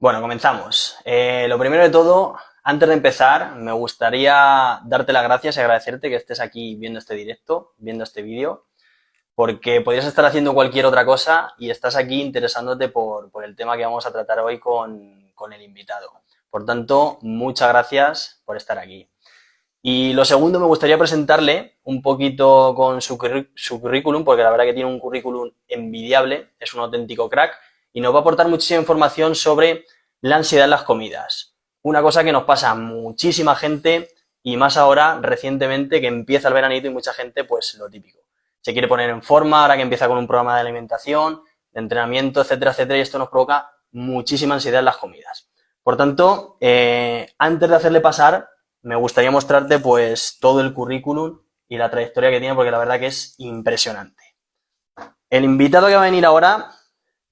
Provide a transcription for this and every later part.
Bueno, comenzamos. Lo primero de todo, antes de empezar, me gustaría darte las gracias y agradecerte que estés aquí viendo este directo, viendo este vídeo, porque podrías estar haciendo cualquier otra cosa y estás aquí interesándote por el tema que vamos a tratar hoy con el invitado. Por tanto, muchas gracias por estar aquí. Y lo segundo, me gustaría presentarle un poquito con su currículum, porque la verdad que tiene un currículum envidiable, es un auténtico crack, y nos va a aportar muchísima información sobre la ansiedad en las comidas. Una cosa que nos pasa a muchísima gente, y más ahora, recientemente, que empieza el veranito y mucha gente, pues lo típico. Se quiere poner en forma, ahora que empieza con un programa de alimentación, de entrenamiento, etcétera, etcétera, y esto nos provoca muchísima ansiedad en las comidas. Por tanto, antes de hacerle pasar, me gustaría mostrarte pues todo el currículum y la trayectoria que tiene, porque la verdad que es impresionante. El invitado que va a venir ahora,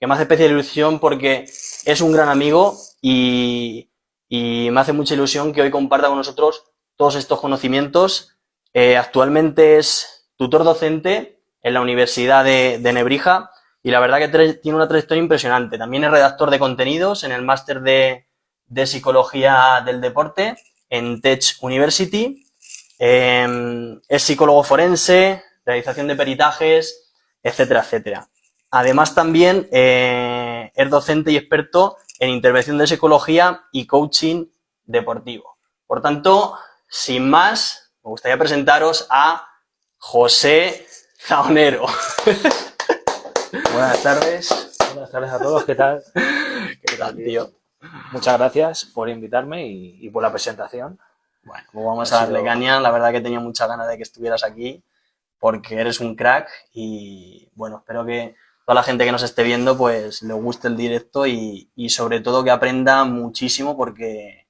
que me hace especial ilusión porque es un gran amigo y me hace mucha ilusión que hoy comparta con nosotros todos estos conocimientos. Actualmente es tutor docente en la Universidad de Nebrija y la verdad que tiene una trayectoria impresionante. También es redactor de contenidos en el máster de Psicología del Deporte en Tech University. Es psicólogo forense, realización de peritajes, etcétera, etcétera. Además también es docente y experto en intervención de psicología y coaching deportivo. Por tanto, sin más, me gustaría presentaros a José Zaonero. Buenas tardes a todos, ¿qué tal? ¿Qué tal, tío? Muchas gracias por invitarme y por la presentación. Bueno, pues vamos a darle caña. La verdad que tenía muchas ganas de que estuvieras aquí porque eres un crack y bueno, espero que toda la gente que nos esté viendo pues le guste el directo y sobre todo que aprenda muchísimo porque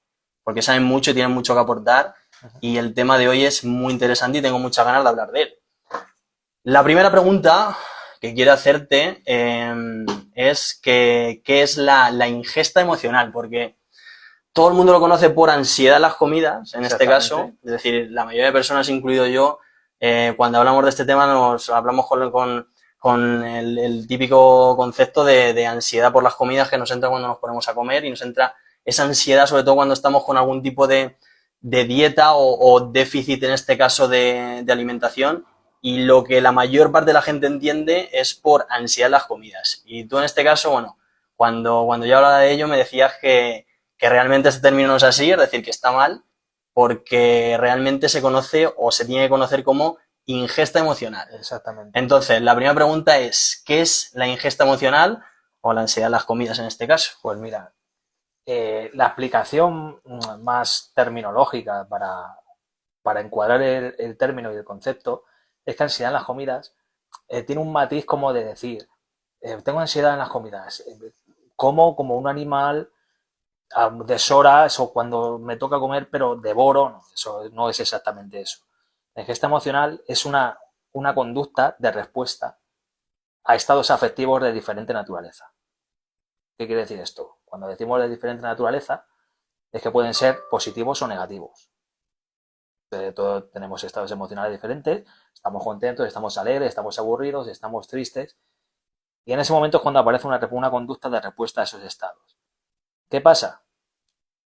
saben mucho y tienen mucho que aportar y el tema de hoy es muy interesante y tengo muchas ganas de hablar de él. La primera pregunta que quiero hacerte es ¿qué es la ingesta emocional? Porque todo el mundo lo conoce por ansiedad en las comidas, en este caso, es decir, la mayoría de personas, incluido yo, cuando hablamos de este tema nos hablamos con el típico concepto de ansiedad por las comidas que nos entra cuando nos ponemos a comer y nos entra esa ansiedad sobre todo cuando estamos con algún tipo de dieta o déficit, en este caso, de alimentación, y lo que la mayor parte de la gente entiende es por ansiedad en las comidas. Y tú en este caso, bueno, cuando yo hablaba de ello me decías que realmente este término no es así, es decir, que está mal, porque realmente se conoce o se tiene que conocer como ingesta emocional. Exactamente. Entonces, la primera pregunta es, ¿qué es la ingesta emocional o la ansiedad de las comidas en este caso? Pues mira, la explicación más terminológica para encuadrar el término y el concepto es que ansiedad en las comidas tiene un matiz como de decir, tengo ansiedad en las comidas, como un animal a deshoras o cuando me toca comer pero devoro, no, eso no es exactamente eso. La ingesta emocional es una conducta de respuesta a estados afectivos de diferente naturaleza. ¿Qué quiere decir esto? Cuando decimos de diferente naturaleza, es que pueden ser positivos o negativos. Todos tenemos estados emocionales diferentes, estamos contentos, estamos alegres, estamos aburridos, estamos tristes, y en ese momento es cuando aparece una conducta de respuesta a esos estados. ¿Qué pasa?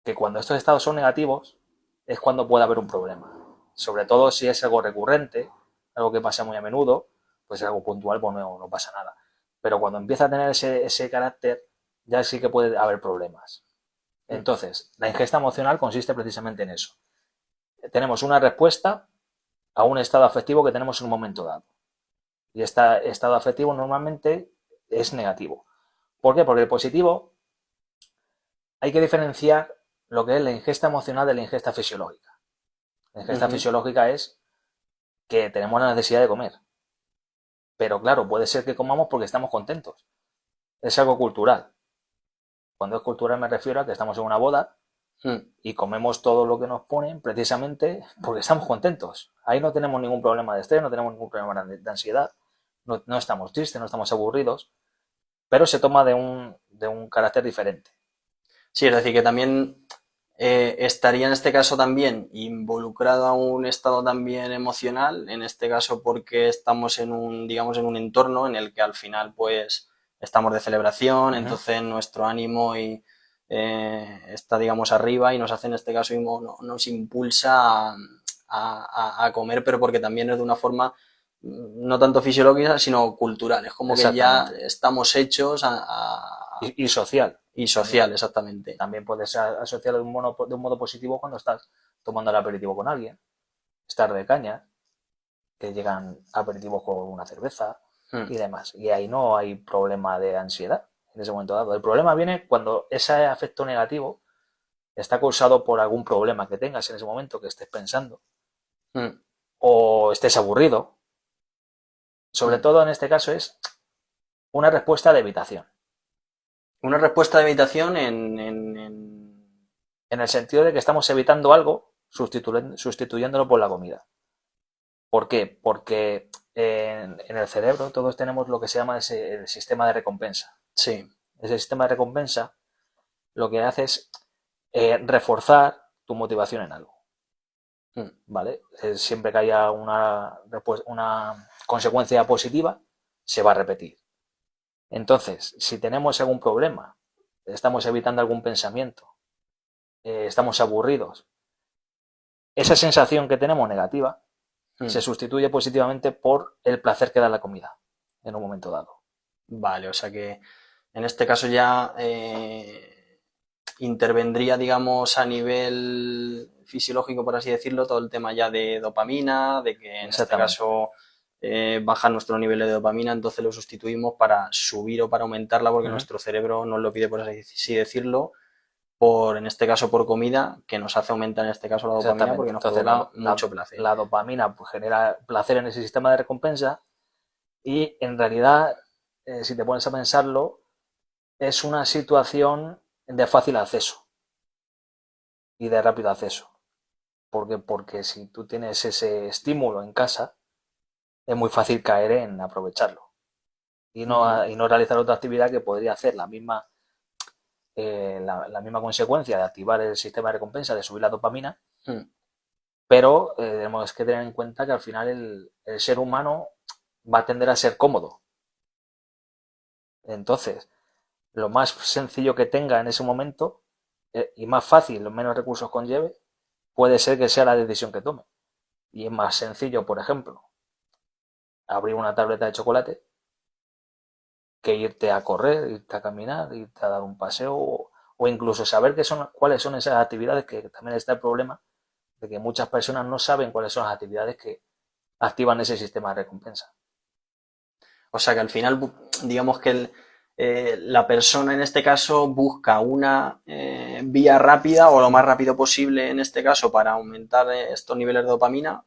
Que cuando estos estados son negativos, es cuando puede haber un problema. Sobre todo si es algo recurrente, algo que pasa muy a menudo, pues es algo puntual, pues no pasa nada. Pero cuando empieza a tener ese carácter, ya sí que puede haber problemas. Entonces, la ingesta emocional consiste precisamente en eso. Tenemos una respuesta a un estado afectivo que tenemos en un momento dado. Y este estado afectivo normalmente es negativo. ¿Por qué? Porque el positivo hay que diferenciar lo que es la ingesta emocional de la ingesta fisiológica. La ingesta fisiológica es que tenemos la necesidad de comer. Pero claro, puede ser que comamos porque estamos contentos. Es algo cultural. Cuando es cultural me refiero a que estamos en una boda y comemos todo lo que nos ponen precisamente porque estamos contentos. Ahí no tenemos ningún problema de estrés, no tenemos ningún problema de ansiedad, no estamos tristes, no estamos aburridos, pero se toma de un carácter diferente. Sí, es decir, que también estaría en este caso también involucrado a un estado también emocional, en este caso porque estamos en un, digamos, en un entorno en el que al final pues estamos de celebración, entonces nuestro ánimo y está, digamos, arriba y nos hace en este caso, nos impulsa a comer, pero porque también es de una forma no tanto fisiológica, sino cultural. Es como que ya Exactamente. estamos hechos Y social. y social, exactamente. También puedes asociarlo de un modo positivo cuando estás tomando el aperitivo con alguien, estar de caña, que llegan aperitivos con una cerveza Hmm. y demás. Y ahí no hay problema de ansiedad en ese momento dado. El problema viene cuando ese afecto negativo está causado por algún problema que tengas en ese momento, que estés pensando, Hmm. o estés aburrido. Sobre Hmm. todo en este caso es una respuesta de evitación. Una respuesta de meditación En el sentido de que estamos evitando algo sustituyéndolo por la comida. ¿Por qué? Porque en el cerebro todos tenemos lo que se llama el sistema de recompensa. Sí. Ese sistema de recompensa lo que hace es reforzar tu motivación en algo. Hmm. ¿Vale? Siempre que haya una consecuencia positiva, se va a repetir. Entonces, si tenemos algún problema, estamos evitando algún pensamiento, estamos aburridos, esa sensación que tenemos negativa Hmm. se sustituye positivamente por el placer que da la comida en un momento dado. Vale, o sea que en este caso ya intervendría, digamos, a nivel fisiológico, por así decirlo, todo el tema ya de dopamina, de que en este Exactamente. caso baja nuestro nivel de dopamina, entonces lo sustituimos para subir o para aumentarla, porque Uh -huh. nuestro cerebro nos lo pide, por así decirlo, en este caso por comida, que nos hace aumentar en este caso la dopamina porque Exactamente. nos Entonces provoca mucho placer. la dopamina pues, genera placer en ese sistema de recompensa y en realidad, si te pones a pensarlo, es una situación de fácil acceso y de rápido acceso. Porque si tú tienes ese estímulo en casa, es muy fácil caer en aprovecharlo Ujú. y no realizar otra actividad que podría hacer la misma consecuencia de activar el sistema de recompensa, de subir la dopamina, Mm. pero tenemos que tener en cuenta que al final el ser humano va a tender a ser cómodo. Entonces, lo más sencillo que tenga en ese momento y más fácil, los menos recursos conlleve, puede ser que sea la decisión que tome. Y es más sencillo, por ejemplo, abrir una tableta de chocolate que irte a correr, irte a caminar, irte a dar un paseo o incluso saber cuáles son esas actividades, que también está el problema de que muchas personas no saben cuáles son las actividades que activan ese sistema de recompensa. O sea que al final, digamos que la persona en este caso busca una vía rápida o lo más rápido posible en este caso para aumentar estos niveles de dopamina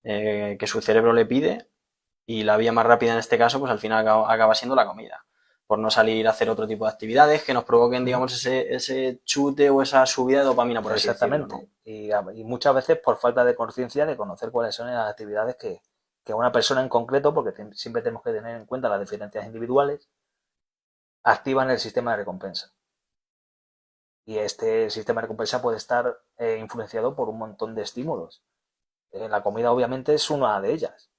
que su cerebro le pide, y la vía más rápida en este caso pues al final acaba siendo la comida, por no salir a hacer otro tipo de actividades que nos provoquen, Uh -huh. digamos, ese chute o esa subida de dopamina, por así decirlo, ¿no? Exactamente. Y muchas veces por falta de conciencia de conocer cuáles son las actividades que una persona en concreto, porque siempre tenemos que tener en cuenta las diferencias individuales, activan el sistema de recompensa. Y este sistema de recompensa puede estar influenciado por un montón de estímulos. La comida obviamente es una de ellas.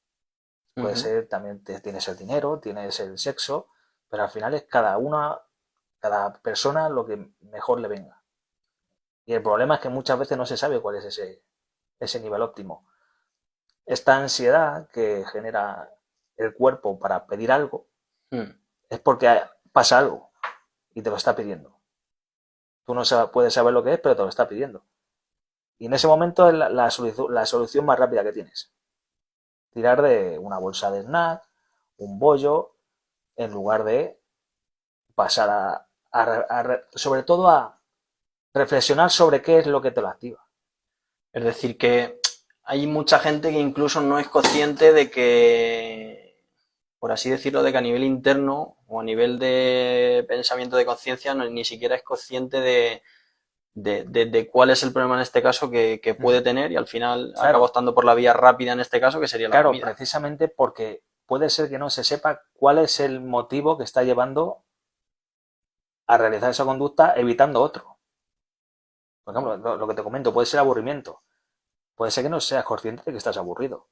Puede Ujú. ser, también tienes el dinero, tienes el sexo, pero al final es cada persona lo que mejor le venga. Y el problema es que muchas veces no se sabe cuál es ese nivel óptimo. Esta ansiedad que genera el cuerpo para pedir algo Mm. es porque pasa algo y te lo está pidiendo. Tú no puedes saber lo que es, pero te lo está pidiendo. Y en ese momento es la solución más rápida que tienes. Tirar de una bolsa de snack, un bollo, en lugar de pasar sobre todo a reflexionar sobre qué es lo que te lo activa. Es decir, que hay mucha gente que incluso no es consciente de que, por así decirlo, de que a nivel interno o a nivel de pensamiento de conciencia ni siquiera es consciente de cuál es el problema en este caso que Uh -huh. puede tener, y al final acaba Claro, optando por la vía rápida en este caso, que sería la claro, comida. precisamente porque puede ser que no se sepa cuál es el motivo que está llevando a realizar esa conducta evitando otro. Por ejemplo, lo que te comento puede ser aburrimiento. Puede ser que no seas consciente de que estás aburrido,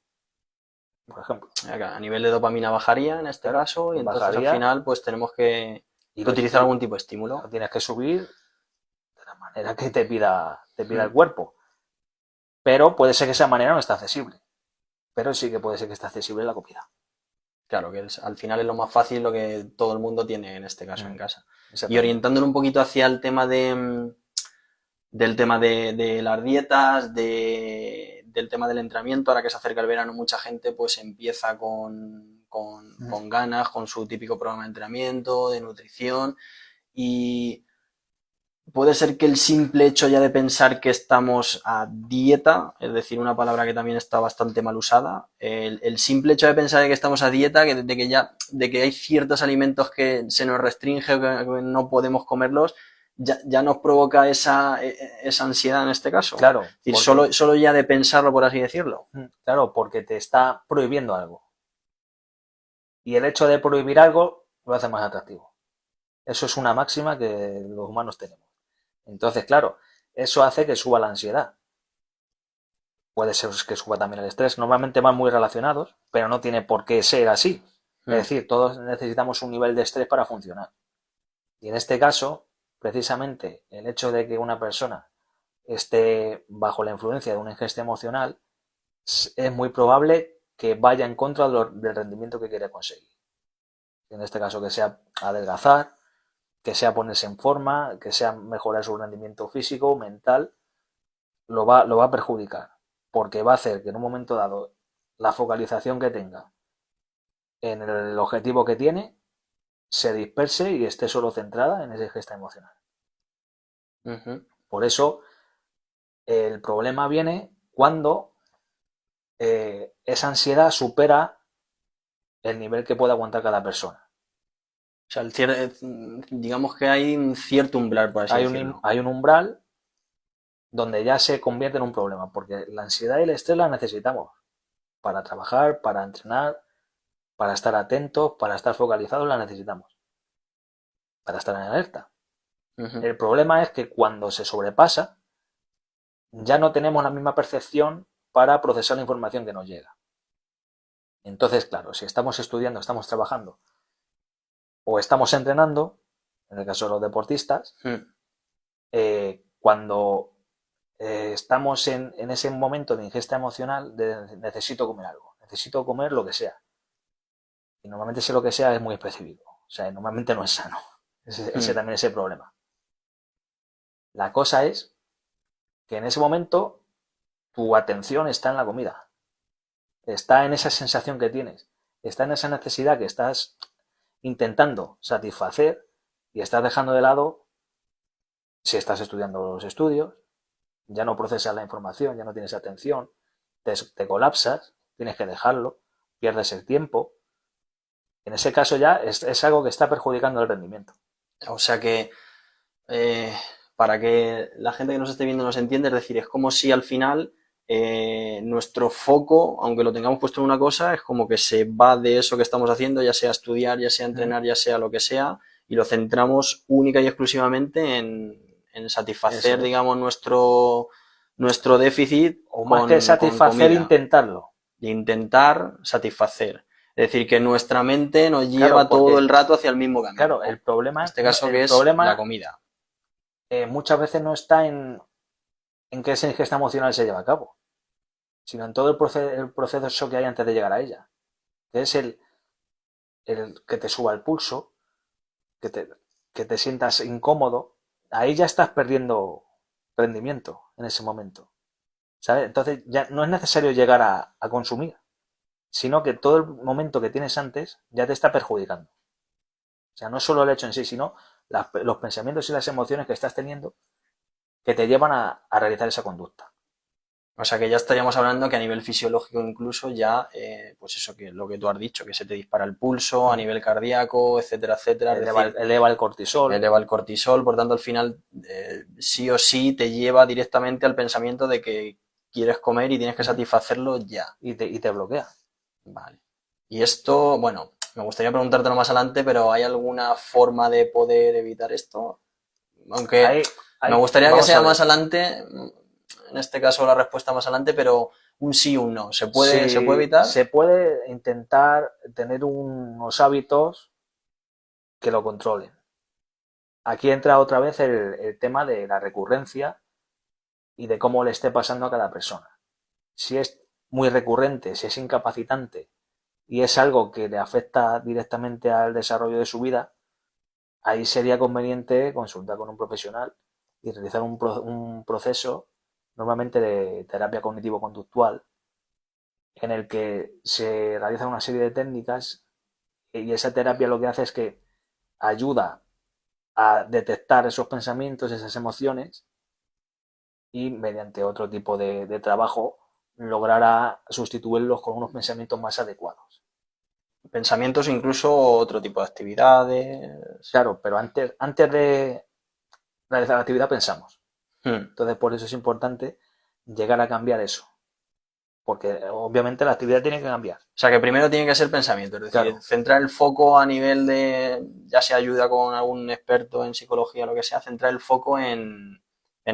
por ejemplo. A nivel de dopamina bajaría en este Claro, caso, y entonces al bajaría final pues tenemos y que lo, utilizar y algún tipo de estímulo. lo tienes que subir manera que te pida el cuerpo. Pero puede ser que esa manera no está accesible. Pero sí que puede ser que esté accesible la comida. Claro, que al final es lo más fácil, lo que todo el mundo tiene en este caso en casa. Y Exactamente. orientándolo un poquito hacia el tema del tema de las dietas, del tema del entrenamiento, ahora que se acerca el verano, mucha gente pues empieza con ganas, con su típico programa de entrenamiento, de nutrición, y puede ser que el simple hecho ya de pensar que estamos a dieta, es decir, una palabra que también está bastante mal usada, el simple hecho de pensar que estamos a dieta, de que hay ciertos alimentos que se nos restringe o que no podemos comerlos, ya nos provoca esa ansiedad en este caso. Claro. Es decir, solo ya de pensarlo, por así decirlo. Claro, porque te está prohibiendo algo. Y el hecho de prohibir algo lo hace más atractivo. Eso es una máxima que los humanos tenemos. Entonces, claro, eso hace que suba la ansiedad. Puede ser que suba también el estrés. Normalmente van muy relacionados, pero no tiene por qué ser así. Es decir, todos necesitamos un nivel de estrés para funcionar. Y en este caso, precisamente, el hecho de que una persona esté bajo la influencia de una ingesta emocional es muy probable que vaya en contra del rendimiento que quiere conseguir. En este caso, que sea adelgazar, que sea ponerse en forma, que sea mejorar su rendimiento físico, mental, lo va a perjudicar, porque va a hacer que en un momento dado la focalización que tenga en el objetivo que tiene se disperse y esté solo centrada en esa gesta emocional. Por eso el problema viene cuando esa ansiedad supera el nivel que puede aguantar cada persona. O sea, digamos que hay un cierto umbral, por así decirlo. Hay un umbral donde ya se convierte en un problema, porque la ansiedad y el estrés la necesitamos para trabajar, para entrenar, para estar atentos, para estar focalizados, la necesitamos, para estar en alerta. El problema es que cuando se sobrepasa, ya no tenemos la misma percepción para procesar la información que nos llega. Entonces, claro, si estamos estudiando, estamos trabajando o estamos entrenando, en el caso de los deportistas, cuando estamos en ese momento de ingesta emocional de necesito comer algo, necesito comer lo que sea. Y normalmente ese lo que sea es muy específico. O sea, normalmente no es sano. Ese también es el problema. La cosa es que en ese momento tu atención está en la comida. Está en esa sensación que tienes. Está en esa necesidad que estás intentando satisfacer y estás dejando de lado, si estás estudiando los estudios, ya no procesas la información, ya no tienes atención, te colapsas, tienes que dejarlo, pierdes el tiempo. En ese caso ya es algo que está perjudicando el rendimiento. O sea que, para que la gente que nos esté viendo nos entienda, es decir, es como si al final nuestro foco, aunque lo tengamos puesto en una cosa, es como que se va de eso que estamos haciendo, ya sea estudiar, ya sea entrenar, ya sea lo que sea, y lo centramos única y exclusivamente en satisfacer, Eso es. digamos, nuestro déficit. O más que satisfacer, intentarlo. Intentar satisfacer. Es decir, que nuestra mente nos lleva Claro, porque, todo el rato hacia el mismo camino. claro, el problema, En este caso, el que es problema, la comida. muchas veces no está en que esa ingesta emocional se lleva a cabo, sino en todo el proceso que hay antes de llegar a ella. Que es el que te suba el pulso, que te sientas incómodo. Ahí ya estás perdiendo rendimiento en ese momento. ¿Sabes? Entonces ya no es necesario llegar a consumir, sino que todo el momento que tienes antes ya te está perjudicando. O sea, no es solo el hecho en sí, sino los pensamientos y las emociones que estás teniendo que te llevan a realizar esa conducta. O sea que ya estaríamos hablando que a nivel fisiológico incluso ya, pues eso, que lo que tú has dicho, que se te dispara el pulso a nivel cardíaco, etcétera, etcétera. Eleva el cortisol. Eleva el cortisol, por tanto al final sí o sí te lleva directamente al pensamiento de que quieres comer y tienes que satisfacerlo ya. Y te bloquea. Vale. Y esto, bueno, me gustaría preguntártelo más adelante, pero ¿hay alguna forma de poder evitar esto? Aunque me gustaría que sea más adelante, en este caso la respuesta más adelante, pero un sí o un no. ¿Se puede evitar? Se puede intentar tener unos hábitos que lo controlen. aquí entra otra vez el tema de la recurrencia y de cómo le esté pasando a cada persona. Si es muy recurrente, si es incapacitante y es algo que le afecta directamente al desarrollo de su vida, ahí sería conveniente consultar con un profesional y realizar un proceso, normalmente de terapia cognitivo-conductual, en el que se realiza una serie de técnicas y esa terapia lo que hace es que ayuda a detectar esos pensamientos, esas emociones y mediante otro tipo de trabajo lograr sustituirlos con unos pensamientos más adecuados. Pensamientos, incluso otro tipo de actividades. Claro, pero antes de realizar la actividad pensamos. Hmm. Entonces, por eso es importante llegar a cambiar eso. Porque obviamente la actividad tiene que cambiar. O sea, que primero tiene que ser pensamiento, es decir, Claro. centrar el foco a nivel de, ya sea ayuda con algún experto en psicología o lo que sea, centrar el foco en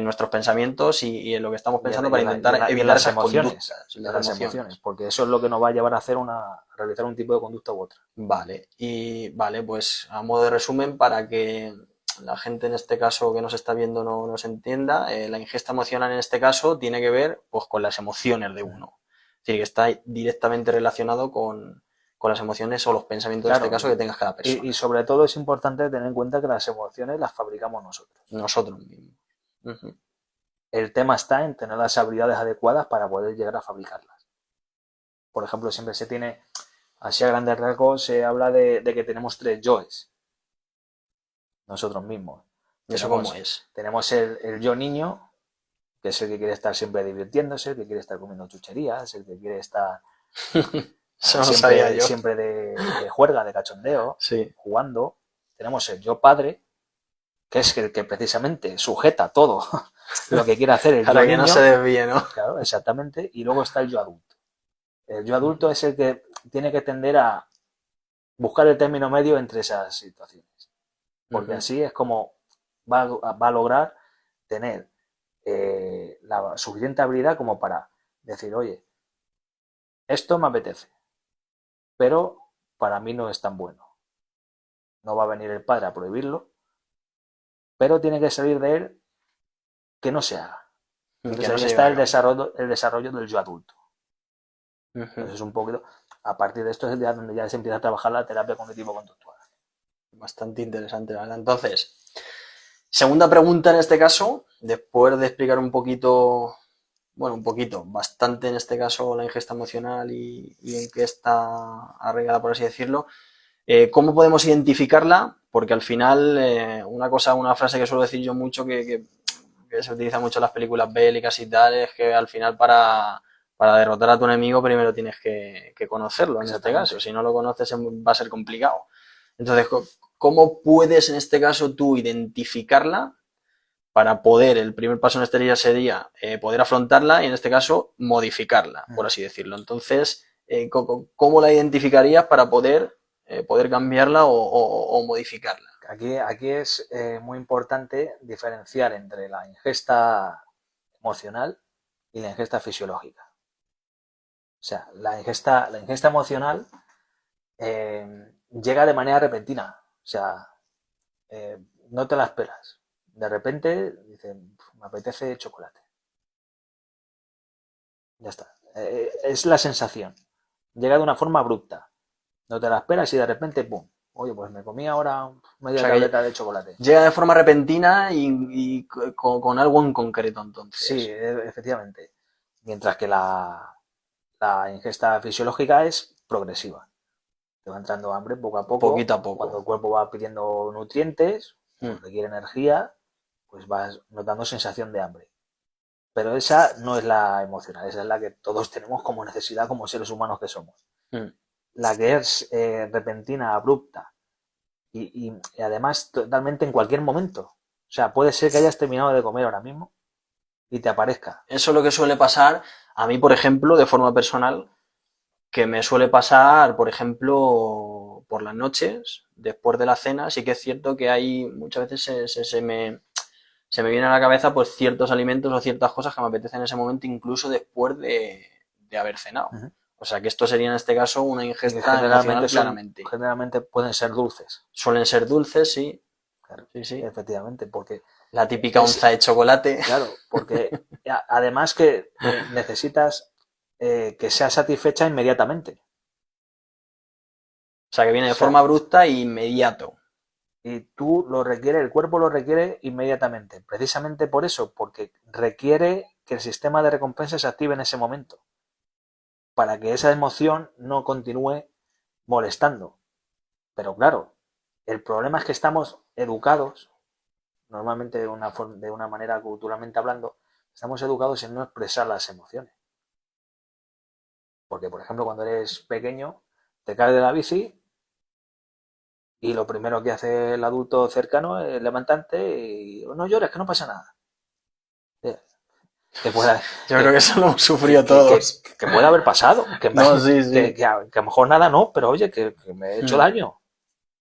nuestros pensamientos y en lo que estamos pensando para intentar Y en evitar las esas emociones. conductas, Y las en las emociones. emociones. Porque eso es lo que nos va a llevar a realizar un tipo de conducta u otra. Vale, y vale, pues a modo de resumen, para que la gente en este caso que nos está viendo no nos entienda, la ingesta emocional en este caso tiene que ver pues con las emociones de uno. Es decir, que está directamente relacionado con las emociones o los pensamientos en este Claro, caso que tenga cada persona. y sobre todo es importante tener en cuenta que las emociones las fabricamos nosotros. Nosotros mismos. Ujú. El tema está en tener las habilidades adecuadas para poder llegar a fabricarlas. Por ejemplo, siempre se tiene, así a grandes rasgos, se habla de que tenemos tres yoes, nosotros mismos. ¿Y eso cómo Tenemos, es? tenemos el yo niño, que es el que quiere estar siempre divirtiéndose, el que quiere estar comiendo chucherías, el que quiere estar Eso no sabía siempre, yo. siempre de juerga, de cachondeo, Sí. jugando. Tenemos el yo padre, que es el que precisamente sujeta todo lo que quiere hacer el yo Para que no se niño. desvíe, ¿no? Claro, exactamente. Y luego está el yo adulto. El yo adulto es el que tiene que tender a buscar el término medio entre esas situaciones. Porque Ujú. así es como va a lograr tener la suficiente habilidad como para decir, oye, esto me apetece, pero para mí no es tan bueno. No va a venir el padre a prohibirlo, pero tiene que salir de él que no se haga. Que Entonces no ahí se lleve está a cabo. el desarrollo del yo adulto. Ujú. Entonces es un poquito, a partir de esto es ya donde ya se empieza a trabajar la terapia cognitivo-conductual. Bastante interesante, la verdad. Entonces, segunda pregunta en este caso, después de explicar un poquito, bueno, un poquito, bastante en este caso la ingesta emocional y en qué está arraigada, por así decirlo, ¿cómo podemos identificarla? Porque al final, una cosa, una frase que suelo decir yo mucho, que se utiliza mucho en las películas bélicas y tal, es que al final para derrotar a tu enemigo primero tienes que conocerlo, en este caso. Exactamente. Si no lo conoces va a ser complicado. Entonces, ¿cómo puedes en este caso tú identificarla para poder, el primer paso en este día sería poder afrontarla y en este caso modificarla, por así decirlo? Entonces, ¿cómo la identificarías para poder cambiarla o modificarla? Aquí es muy importante diferenciar entre la ingesta emocional y la ingesta fisiológica. O sea, la ingesta emocional llega de manera repentina. O sea, no te la esperas. De repente dicen, me apetece chocolate. Ya está. Es la sensación. Llega de una forma abrupta. No te la esperas y de repente, ¡pum! Oye, pues me comí ahora O media sea, que tableta de chocolate. llega de forma repentina y con algo en concreto, Sí, entonces. efectivamente. Mientras que la ingesta fisiológica es progresiva. Te va entrando hambre poco a poco. Poquito a poco. Cuando el cuerpo va pidiendo nutrientes o Mm. requiere energía, pues vas notando sensación de hambre. Pero esa no es la emocional, esa es la que todos tenemos como necesidad como seres humanos que somos. Mm. La que es repentina, abrupta y además totalmente en cualquier momento. O sea, puede ser que hayas terminado de comer ahora mismo y te aparezca. Eso es lo que suele pasar a mí, por ejemplo, de forma personal, que me suele pasar, por ejemplo, por las noches, después de la cena. Sí que es cierto que hay muchas veces se me vienen a la cabeza pues ciertos alimentos o ciertas cosas que me apetecen en ese momento, incluso después de haber cenado. Uh -huh. O sea que esto sería en este caso una Y que ingesta emocional claramente. generalmente pueden ser dulces. Suelen ser dulces, sí. Claro, Sí, sí. efectivamente, porque La típica onza de chocolate. claro, porque además que necesitas que sea satisfecha inmediatamente. O sea, que viene O de sea, forma abrupta e inmediato. y tú lo requiere, el cuerpo lo requiere inmediatamente. Precisamente por eso, porque requiere que el sistema de recompensa se active en ese momento, para que esa emoción no continúe molestando. Pero claro, el problema es que estamos educados, normalmente de una manera culturalmente hablando, estamos educados en no expresar las emociones. Porque, por ejemplo, cuando eres pequeño, te caes de la bici y lo primero que hace el adulto cercano es levantarte y no llores, que no pasa nada. Que pueda, Yo creo que eso lo hemos sufrido todos. que pueda haber pasado, No, sí, sí. que a lo mejor nada no, pero oye, que me he hecho Mm, daño.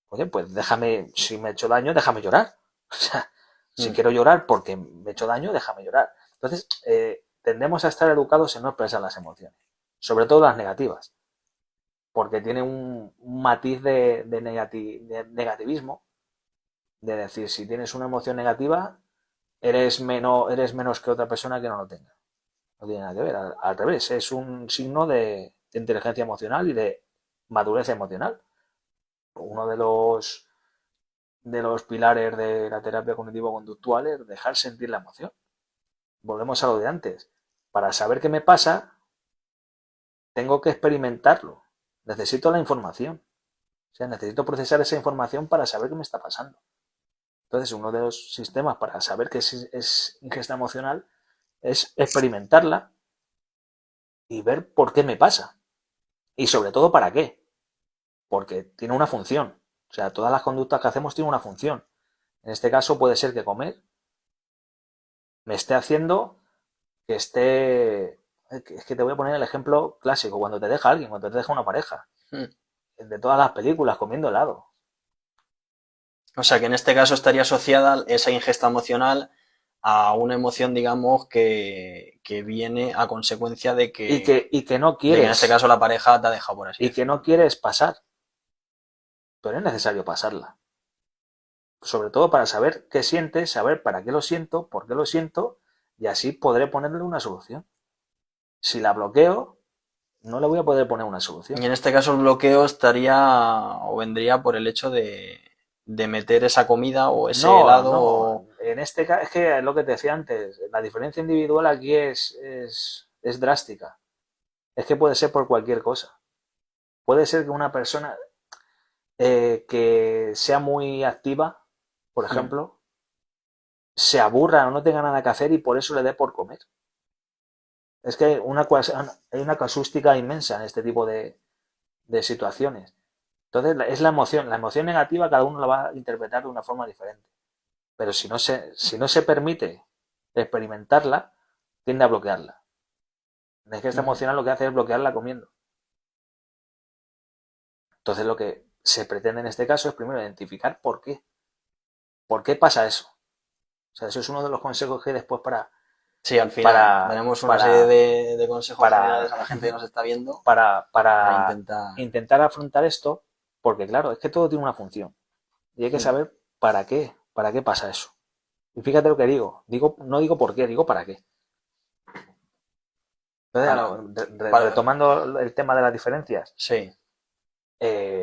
Oye, pues déjame, si me he hecho daño, déjame llorar. O sea, si mm. quiero llorar porque me he hecho daño, déjame llorar. Entonces, tendemos a estar educados en no expresar las emociones, sobre todo las negativas, porque tiene un matiz de negativismo, de decir, si tienes una emoción negativa, eres menos que otra persona que no lo tenga. No tiene nada que ver, al revés, es un signo de inteligencia emocional y de madurez emocional. Uno de los pilares de la terapia cognitivo-conductual es dejar sentir la emoción. Volvemos a lo de antes. Para saber qué me pasa, tengo que experimentarlo. Necesito la información. O sea, necesito procesar esa información para saber qué me está pasando. Entonces, uno de los sistemas para saber qué es ingesta emocional es experimentarla y ver por qué me pasa. Y sobre todo, para qué. Porque tiene una función. O sea, todas las conductas que hacemos tienen una función. En este caso puede ser que comer me esté haciendo que esté... Es que te voy a poner el ejemplo clásico, cuando te deja alguien, cuando te deja una pareja, Mm. de todas las películas, comiendo helado. O sea, que en este caso estaría asociada esa ingesta emocional a una emoción, digamos, que viene a consecuencia Y que no de que en este quieres, caso la pareja te ha dejado, por así y que no decirlo. quieres pasar, pero es necesario pasarla. Sobre todo para saber qué sientes, saber para qué lo siento, por qué lo siento, y así podré ponerle una solución. Si la bloqueo, no le voy a poder poner una solución. Y en este caso el bloqueo estaría o vendría por el hecho de meter esa comida o ese No, helado no. o... En este caso, es que lo que te decía antes, la diferencia individual aquí es drástica. Es que puede ser por cualquier cosa. Puede ser que una persona que sea muy activa, por Mm. ejemplo, se aburra o no tenga nada que hacer y por eso le dé por comer. Es que hay una casuística inmensa en este tipo de situaciones. Entonces, es la emoción negativa cada uno la va a interpretar de una forma diferente. Pero si no se permite experimentarla, tiende a bloquearla. Es que esta Ujú. emocional lo que hace es bloquearla comiendo. Entonces lo que se pretende en este caso es primero identificar por qué. ¿Por qué pasa eso? O sea, eso es uno de los consejos que hay después Sí, al final para, daremos una serie para, de consejos para, generales a la gente que nos está viendo para para intentar... intentar afrontar esto, porque claro, es que todo tiene una función. Y hay que Mm. saber para qué pasa eso. Y fíjate lo que no digo por qué, digo para qué. Para, Entonces, para- retomando el tema de las diferencias, sí.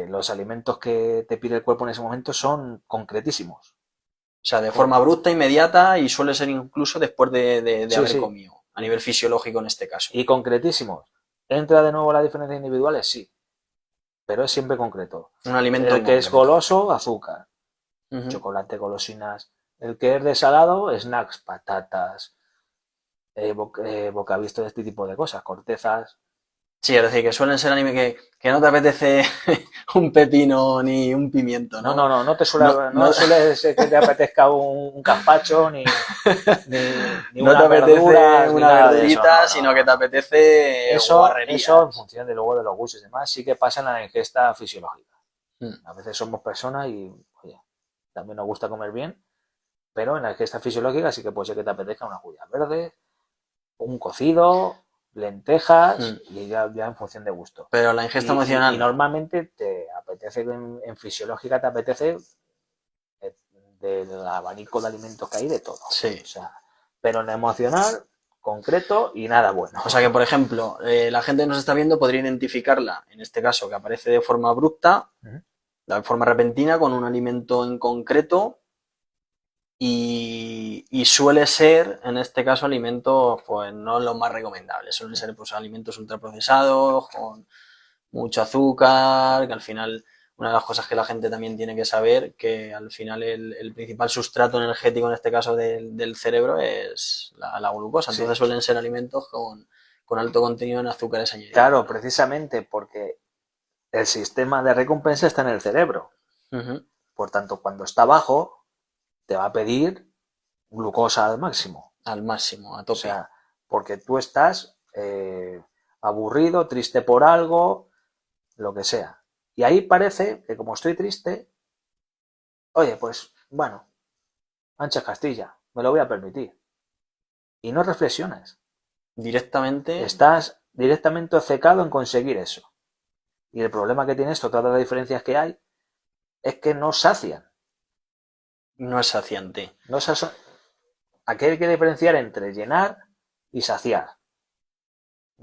los alimentos que te pide el cuerpo en ese momento son concretísimos. O sea, de Con- forma abrupta, inmediata y suele ser incluso después de sí, haber sí, comido, a nivel fisiológico en este caso. y concretísimos. ¿Entra de nuevo la diferencia individuales? Sí, pero es siempre concreto. Un alimento El en que es concreto. goloso, azúcar, Ujú. chocolate, golosinas. El que es de salado, snacks, patatas, bocavisto de este tipo de cosas, cortezas. Sí, es decir, que suelen ser anime que no te apetece un pepino ni un pimiento, No, no, ¿no? no, No, no no, suele ser que te apetezca un gazpacho, ni no te unas apetece verduras, ni una nada de eso. verdurita, No, no, sino que no, te no. apetece Eso en guarrerías. función de luego de los gustos y demás, sí que pasa en la ingesta fisiológica. Mm. A veces somos personas y, oye, también nos gusta comer bien, pero en la ingesta fisiológica sí que puede ser que te apetezca unas judías verdes, un cocido, lentejas, Mm. y ya en función de gusto. Pero la ingesta Y emocional, normalmente te apetece, en fisiológica te apetece del abanico de alimentos que hay, de todo. Sí. O sea, pero en emocional, concreto y nada bueno. O sea que, por ejemplo, la gente que nos está viendo podría identificarla, en este caso, que aparece de forma abrupta, de forma repentina, con un alimento en concreto y suele ser, en este caso, alimentos pues no los más recomendables. Suelen ser pues, alimentos ultraprocesados, con mucho azúcar, que al final una de las cosas que la gente también tiene que saber, que al final el principal sustrato energético, en este caso del cerebro, es la glucosa. Entonces suelen ser alimentos con alto contenido en azúcares añadidos. Claro, precisamente porque el sistema de recompensa está en el cerebro. Por tanto, cuando está bajo, te va a pedir glucosa al máximo. Al máximo, a tope. O sea, porque tú estás aburrido, triste por algo, lo que sea. Y ahí parece que como estoy triste, oye, pues bueno, ancha Castilla, me lo voy a permitir. Y no reflexionas. Directamente. Estás directamente obcecado en conseguir eso. Y el problema que tiene esto, todas las diferencias que hay, es que no sacian. No es saciante. No Aquí hay que diferenciar entre llenar y saciar.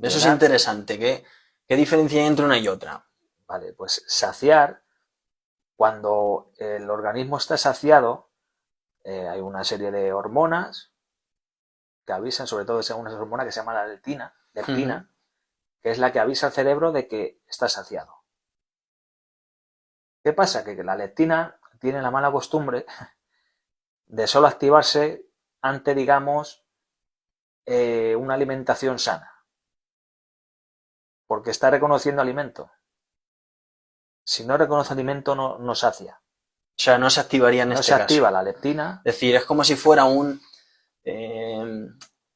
Eso es interesante. ¿Qué diferencia hay entre una y otra? Vale, pues saciar, cuando el organismo está saciado, hay una serie de hormonas que avisan, sobre todo es una hormona que se llama la leptina, que es la que avisa al cerebro de que está saciado. ¿Qué pasa? Que la leptina tiene la mala costumbre de solo activarse ante, digamos, una alimentación sana. Porque está reconociendo alimento. Si no reconoce alimento, no sacia. O sea, no se activaría en este caso. No se activa la leptina. Es decir, es como si fuera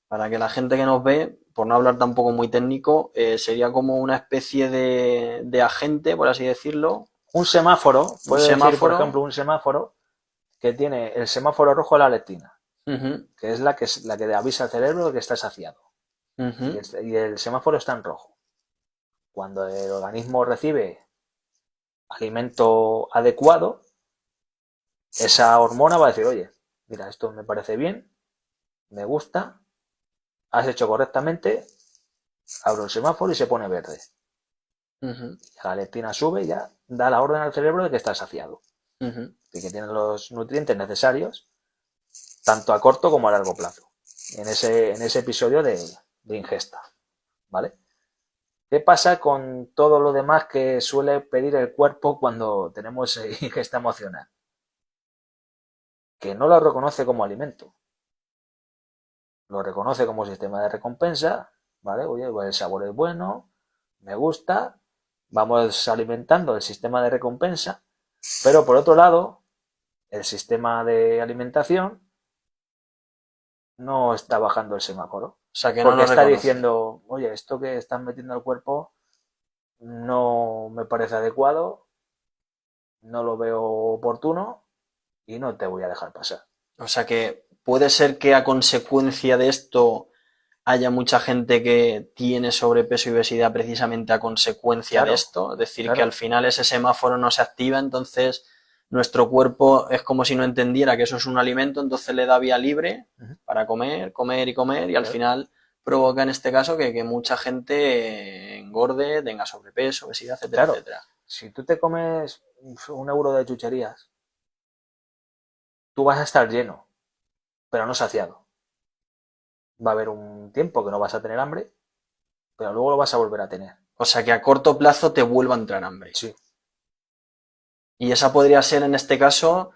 para que la gente que nos ve, por no hablar tampoco muy técnico, sería como una especie de agente, por así decirlo. Un semáforo, puede decir, por ejemplo, un semáforo que tiene el semáforo rojo la leptina, que es la que avisa al cerebro de que está saciado. Y el semáforo está en rojo. Cuando el organismo recibe alimento adecuado, esa hormona va a decir, oye, mira, esto me parece bien, me gusta, has hecho correctamente, abro el semáforo y se pone verde. La leptina sube y ya da la orden al cerebro de que está saciado. Y que tiene los nutrientes necesarios, tanto a corto como a largo plazo, en ese episodio de ingesta. ¿Vale? ¿Qué pasa con todo lo demás que suele pedir el cuerpo cuando tenemos ingesta emocional? Que no lo reconoce como alimento. Lo reconoce como sistema de recompensa, ¿vale? Oye, pues el sabor es bueno, me gusta, vamos alimentando el sistema de recompensa, pero por otro lado, el sistema de alimentación no está bajando el semáforo. O sea, que porque no está diciendo, oye, esto que estás metiendo al cuerpo no me parece adecuado, no lo veo oportuno y no te voy a dejar pasar. O sea que puede ser que a consecuencia de esto haya mucha gente que tiene sobrepeso y obesidad precisamente a consecuencia de esto. Es decir, que al final ese semáforo no se activa, entonces nuestro cuerpo es como si no entendiera que eso es un alimento, entonces le da vía libre para comer, comer y comer y al final provoca en este caso que mucha gente engorde, tenga sobrepeso, obesidad, etcétera, etcétera. Si tú te comes 1 euro de chucherías, tú vas a estar lleno, pero no saciado. Va a haber un tiempo que no vas a tener hambre, pero luego lo vas a volver a tener. O sea que a corto plazo te vuelva a entrar hambre. Sí. Y esa podría ser en este caso,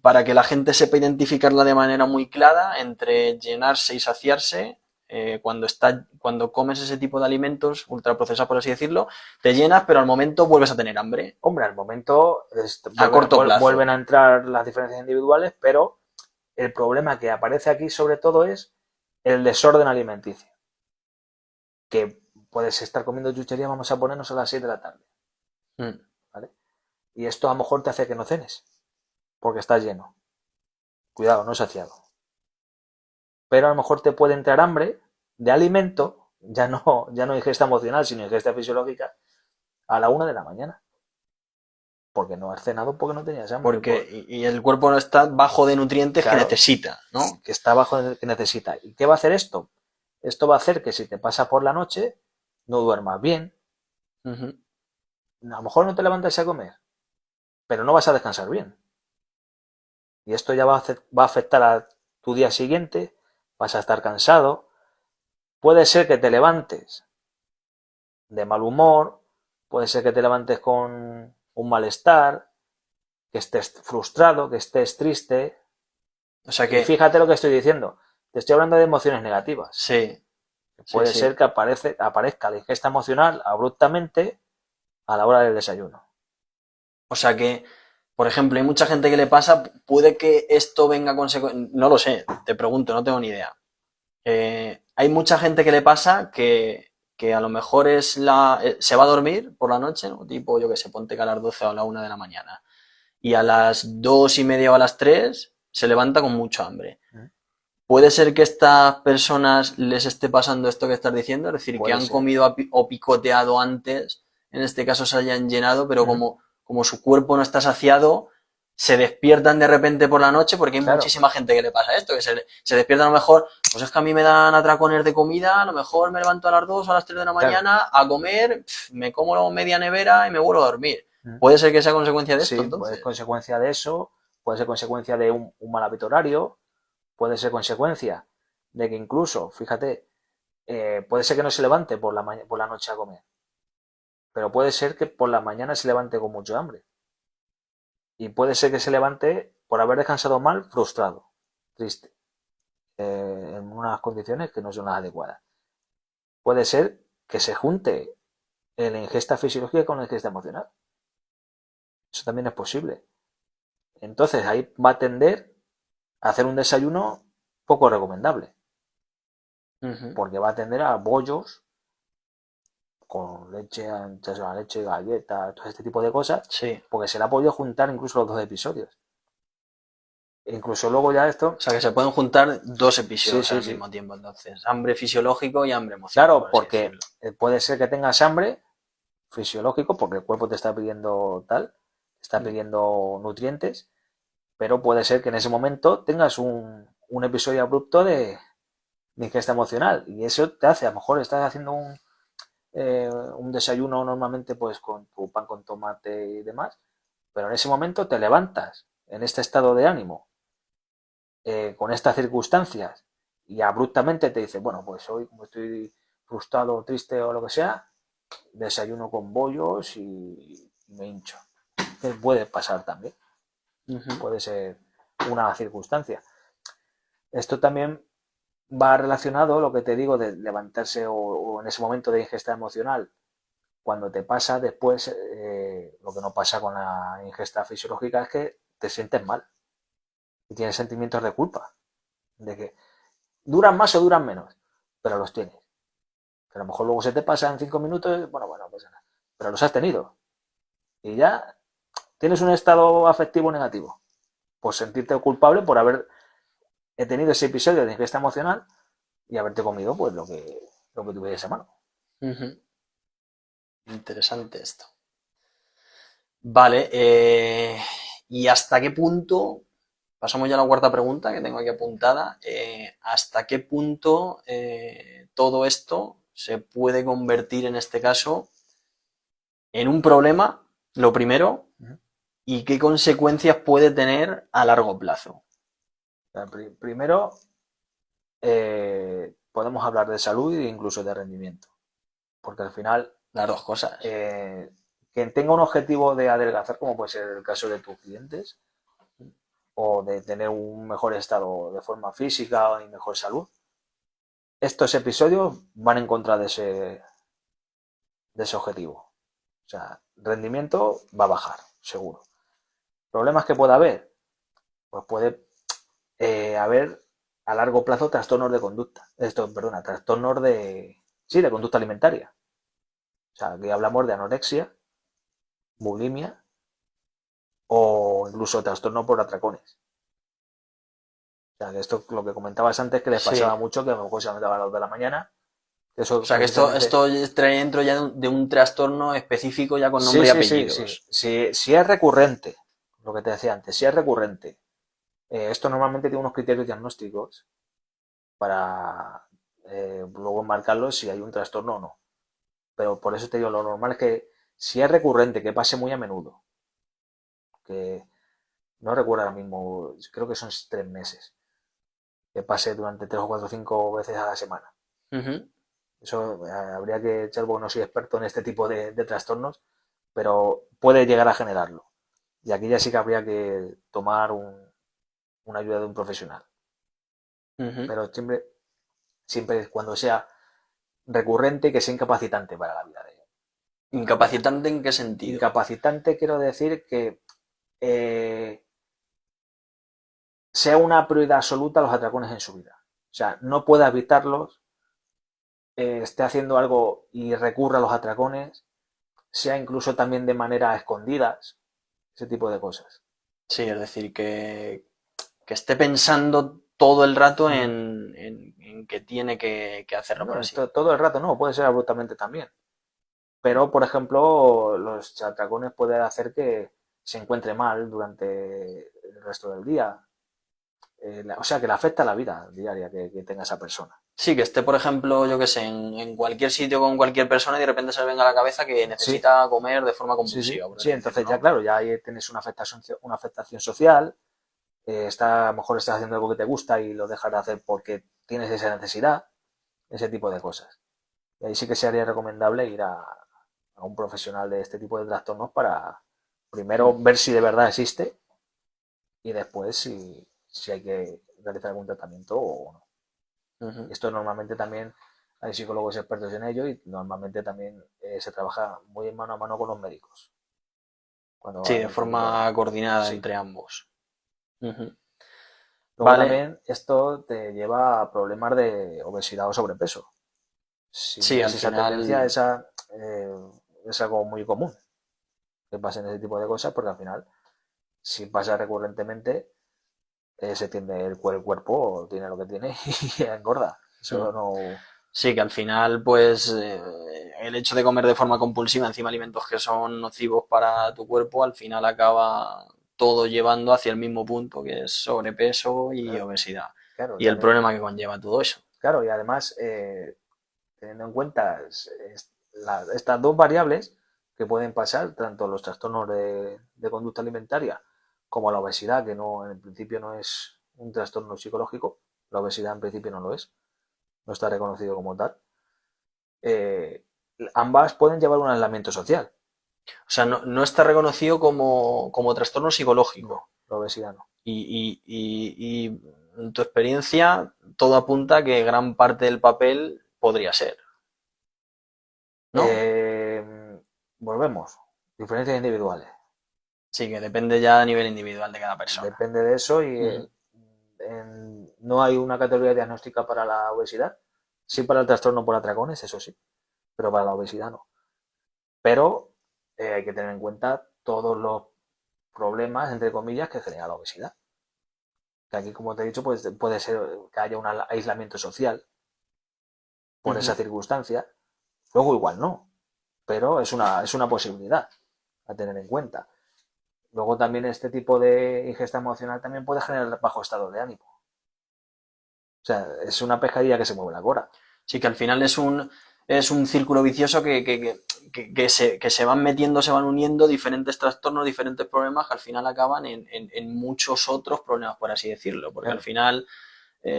para que la gente sepa identificarla de manera muy clara, entre llenarse y saciarse. Cuando comes ese tipo de alimentos ultraprocesados, por así decirlo, te llenas, pero al momento vuelves a tener hambre. Hombre, al momento a corto plazo vuelven a entrar las diferencias individuales, pero el problema que aparece aquí sobre todo es el desorden alimenticio. Que puedes estar comiendo chuchería, vamos a ponernos a las 6 de la tarde. ¿Vale? Y esto a lo mejor te hace que no cenes, porque estás lleno. Cuidado, no saciado. Pero a lo mejor te puede entrar hambre de alimento, ya no ingesta emocional, sino ingesta fisiológica, a la 1 de la mañana. porque no has cenado porque no tenías hambre. Y el cuerpo no está bajo de nutrientes que necesita, ¿no? Que está bajo de que necesita. ¿Y qué va a hacer esto? Esto va a hacer que si te pasa por la noche, no duermas bien. A lo mejor no te levantas a comer, pero no vas a descansar bien. Y esto ya va a afectar a tu día siguiente, vas a estar cansado. Puede ser que te levantes de mal humor, puede ser que te levantes con un malestar, que estés frustrado, que estés triste. O sea que... Y fíjate lo que estoy diciendo. Te estoy hablando de emociones negativas. Sí. Puede ser que aparezca la ingesta emocional abruptamente a la hora del desayuno. O sea que, por ejemplo, hay mucha gente que le pasa, puede que esto venga a consecuencia, no lo sé, te pregunto, no tengo ni idea. Hay mucha gente que le pasa que a lo mejor se va a dormir por la noche, ¿no? Tipo, yo que sé, ponte que a las 12 o a la 1 de la mañana. Y a las 2:30 o a las 3 se levanta con mucho hambre. ¿Puede ser que a estas personas les esté pasando esto que estás diciendo? Es decir, que han comido o picoteado antes, en este caso se hayan llenado, pero como su cuerpo no está saciado, se despiertan de repente por la noche, porque hay muchísima gente que le pasa esto, que se despierta a lo mejor, pues es que a mí me dan atracones de comida, a lo mejor me levanto a las 2 o a las 3 de la mañana a comer, me como media nevera y me vuelvo a dormir. ¿Puede ser que sea consecuencia de esto, entonces? Puede ser consecuencia de eso, puede ser consecuencia de un mal hábito horario, puede ser consecuencia de que incluso, fíjate, puede ser que no se levante por la noche a comer, pero puede ser que por la mañana se levante con mucho hambre. Y puede ser que se levante por haber descansado mal, frustrado, triste, en unas condiciones que no son las adecuadas. Puede ser que se junte la ingesta fisiológica con la ingesta emocional. Eso también es posible. Entonces ahí va a tender a hacer un desayuno poco recomendable. Porque va a tender a bollos con leche, antes de la leche, galletas, todo este tipo de cosas. Sí. Porque se le ha podido juntar incluso los dos episodios. E incluso luego ya esto... O sea, que se pueden juntar dos episodios al mismo tiempo, entonces. Hambre fisiológico y hambre emocional. Claro, porque puede ser que tengas hambre fisiológico, porque el cuerpo te está pidiendo te está pidiendo nutrientes, pero puede ser que en ese momento tengas un episodio abrupto de ingesta emocional, y eso te hace, a lo mejor estás haciendo un desayuno normalmente pues con tu pan con tomate y demás, pero en ese momento te levantas en este estado de ánimo, con estas circunstancias, y abruptamente te dice, bueno, pues hoy como estoy frustrado, triste o lo que sea, desayuno con bollos y me hincho. Que puede pasar también. Puede ser una circunstancia. Esto también va relacionado, lo que te digo, de levantarse o en ese momento de ingesta emocional. Cuando te pasa después, lo que no pasa con la ingesta fisiológica es que te sientes mal y tienes sentimientos de culpa, de que duran más o duran menos, pero los tienes. Que a lo mejor luego se te pasa en 5 minutos, bueno, pues nada, pero los has tenido. Y ya tienes un estado afectivo negativo. Por sentirte culpable por haber tenido ese episodio de ingesta emocional y haberte comido pues lo que tuvieras a mano. Interesante esto. Vale, ¿y hasta qué punto, pasamos ya a la cuarta pregunta que tengo aquí apuntada, hasta qué punto todo esto se puede convertir en este caso en un problema, lo primero, y qué consecuencias puede tener a largo plazo? Primero, podemos hablar de salud e incluso de rendimiento, porque al final las dos cosas. Quien tenga un objetivo de adelgazar, como puede ser el caso de tus clientes, o de tener un mejor estado de forma física y mejor salud, estos episodios van en contra de ese objetivo. O sea, rendimiento va a bajar, seguro. ¿Problemas que pueda haber? Pues puede haber a largo plazo trastornos de conducta. Trastornos de conducta alimentaria. O sea, aquí hablamos de anorexia, bulimia o incluso trastorno por atracones. O sea, que esto, lo que comentabas antes, que les pasaba mucho, que a lo mejor se levantaba a las 2 de la mañana Eso O sea, que precisamente. esto estaría dentro ya de un trastorno específico ya con Sí, nombre y sí, sí, sí. apellidos. Si es recurrente, lo que te decía antes, si es recurrente, esto normalmente tiene unos criterios diagnósticos para luego marcarlo si hay un trastorno o no. Pero por eso te digo, lo normal es que si es recurrente, que pase muy a menudo, que no recuerdo ahora mismo, creo que son 3 meses, que pase durante 3 o 4 o 5 veces a la semana. Ujú. Eso habría que echar, porque no soy experto en este tipo de trastornos, pero puede llegar a generarlo. Y aquí ya sí que habría que tomar una ayuda de un profesional. Ujú. Pero siempre cuando sea recurrente, que sea incapacitante para la vida de la persona. ¿Incapacitante en qué sentido? Incapacitante quiero decir que eh, sea una prioridad absoluta los atracones en su vida. O sea, no pueda evitarlos, esté haciendo algo y recurra a los atracones, sea incluso también de manera a escondidas, ese tipo de cosas. Sí, es decir, que esté pensando todo el rato Mm. en que tiene que hacerlo, por No, así. todo el rato no, puede ser abruptamente también. Pero, por ejemplo, los atracones pueden hacer que se encuentre mal durante el resto del día. O sea, que le afecta la vida diaria que tenga esa persona. Sí, que esté, por ejemplo, yo qué sé, en cualquier sitio con cualquier persona y de repente se le venga a la cabeza que Sí, necesita comer de forma sí, sí. compulsiva, por Sí, así decirlo, entonces ya ¿no? claro, ya ahí tienes una afectación social. A lo mejor estás haciendo algo que te gusta y lo dejas de hacer porque tienes esa necesidad, ese tipo de cosas. Y ahí sí que sería recomendable ir a un profesional de este tipo de trastornos para primero ver si de verdad existe y después si hay que realizar algún tratamiento o no. Ujú. Esto normalmente también hay psicólogos expertos en ello y normalmente también se trabaja muy mano a mano con los médicos cuando Sí, de hay este tipo de... forma coordinada Sí. entre ambos. Ujú. Luego Vale, también esto te lleva a problemas de obesidad o sobrepeso. Si sí, tienes al esa tendencia, final, es algo muy común que pasen ese tipo de cosas porque al final, si pasa recurrentemente, se tiende el cuerpo, tiene lo que tiene y engorda. mm, Eso no... sí, que al final, pues, el hecho de comer de forma compulsiva encima alimentos que son nocivos para tu cuerpo, al final acaba todo llevando hacia el mismo punto, que es sobrepeso y Claro, obesidad. claro, Y el problema que conlleva todo eso. claro, y además, teniendo en cuenta estas dos variables que pueden pasar, tanto los trastornos de conducta alimentaria como la obesidad, que no en principio no es un trastorno psicológico, la obesidad en principio no lo es, no está reconocido como tal, eh, ambas pueden llevar un aislamiento social. O sea, no está reconocido como trastorno No, psicológico. la obesidad no. Y en tu experiencia, todo apunta a que gran parte del papel podría ser, ¿no? Eh, volvemos, diferencias individuales. Sí, que depende ya a nivel individual de cada persona. Depende de eso y Ujú. no hay una categoría diagnóstica para la obesidad. Sí para el trastorno por atracones, eso sí, pero para la obesidad no. Pero hay que tener en cuenta todos los problemas, entre comillas, que genera la obesidad. Que aquí, como te he dicho, pues puede ser que haya un aislamiento social por esa Ujú. circunstancia. Luego igual no, pero es una posibilidad a tener en cuenta. Luego también este tipo de ingesta emocional también puede generar bajo estado de ánimo. O sea, es una pescadilla que se mueve la cola. Sí, que al final es un círculo vicioso que se van metiendo, se van uniendo diferentes trastornos, diferentes problemas que al final acaban en muchos otros problemas, por así decirlo. Porque al Claro, final,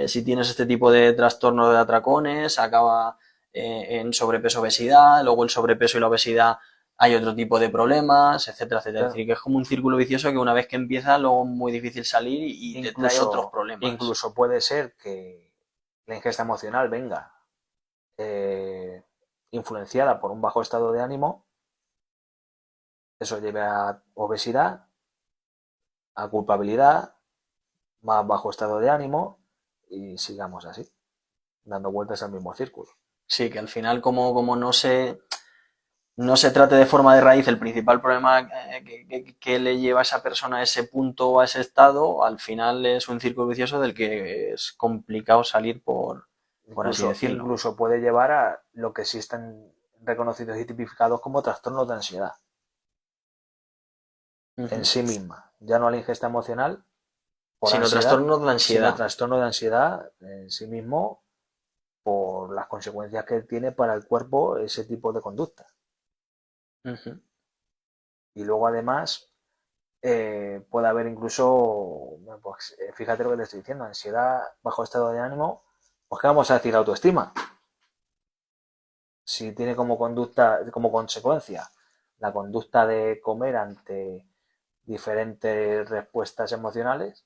si tienes este tipo de trastornos de atracones, acaba en sobrepeso, obesidad, luego el sobrepeso y la obesidad hay otro tipo de problemas, etcétera, etcétera. Es claro. decir, que es como un círculo vicioso que una vez que empieza, luego es muy difícil salir y te trae otros Incluso, problemas. incluso puede ser que la ingesta emocional venga eh, influenciada por un bajo estado de ánimo, eso lleve a obesidad, a culpabilidad, más bajo estado de ánimo y sigamos así, dando vueltas al mismo círculo. Sí, que al final como no se trate de forma de raíz el principal problema que le lleva a esa persona a ese punto o a ese estado, al final es un círculo vicioso del que es complicado salir por así decirlo. Incluso puede llevar a lo que sí están reconocidos y tipificados como trastornos de ansiedad en sí misma, ya no la ingesta emocional por Sino ansiedad, trastornos de sino ansiedad. trastorno de ansiedad en sí mismo por las consecuencias que tiene para el cuerpo ese tipo de conducta. Ujú. Y luego además puede haber incluso, bueno, pues, fíjate lo que te estoy diciendo, ansiedad bajo estado de ánimo, pues ¿qué vamos a decir? Autoestima. Si tiene como conducta, como consecuencia, la conducta de comer ante diferentes respuestas emocionales,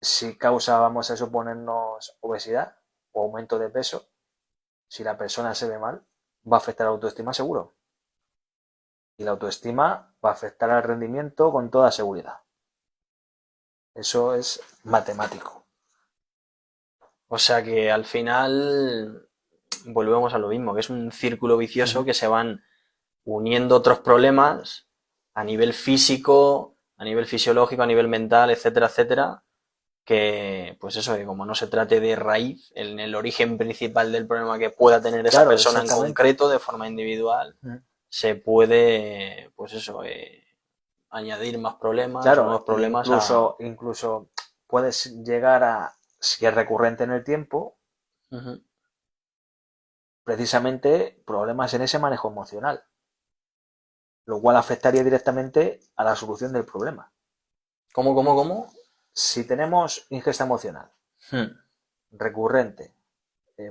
si causa, vamos a suponernos, obesidad o aumento de peso, si la persona se ve mal, va a afectar a la autoestima seguro. Y la autoestima va a afectar al rendimiento con toda seguridad. Eso es matemático. O sea que al final volvemos a lo mismo, que es un círculo vicioso que se van uniendo otros problemas a nivel físico, a nivel fisiológico, a nivel mental, etcétera, etcétera, que pues eso, que como no se trate de raíz, en el origen principal del problema que pueda tener esa Claro, persona en exactamente. concreto, de forma individual, se puede, pues eso, añadir más problemas o Claro, nuevos problemas a... incluso puedes llegar a, si es recurrente en el tiempo, Ujú. precisamente problemas en ese manejo emocional, lo cual afectaría directamente a la solución del problema. ¿Cómo? Si tenemos ingesta emocional Hmm. recurrente,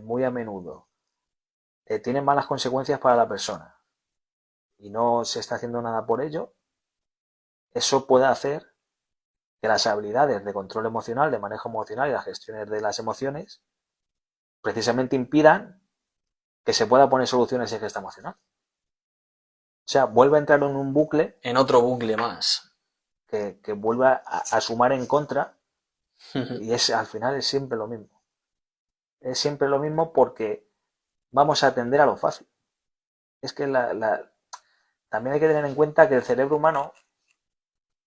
muy a menudo, tiene malas consecuencias para la persona y no se está haciendo nada por ello, eso puede hacer que las habilidades de control emocional, de manejo emocional y las gestiones de las emociones precisamente impidan que se pueda poner soluciones a esta emocional. O sea, vuelve a entrar en un bucle En otro bucle más. que vuelve a sumar en contra y al final es siempre lo mismo. Es siempre lo mismo porque vamos a atender a lo fácil. Es que también hay que tener en cuenta que el cerebro humano,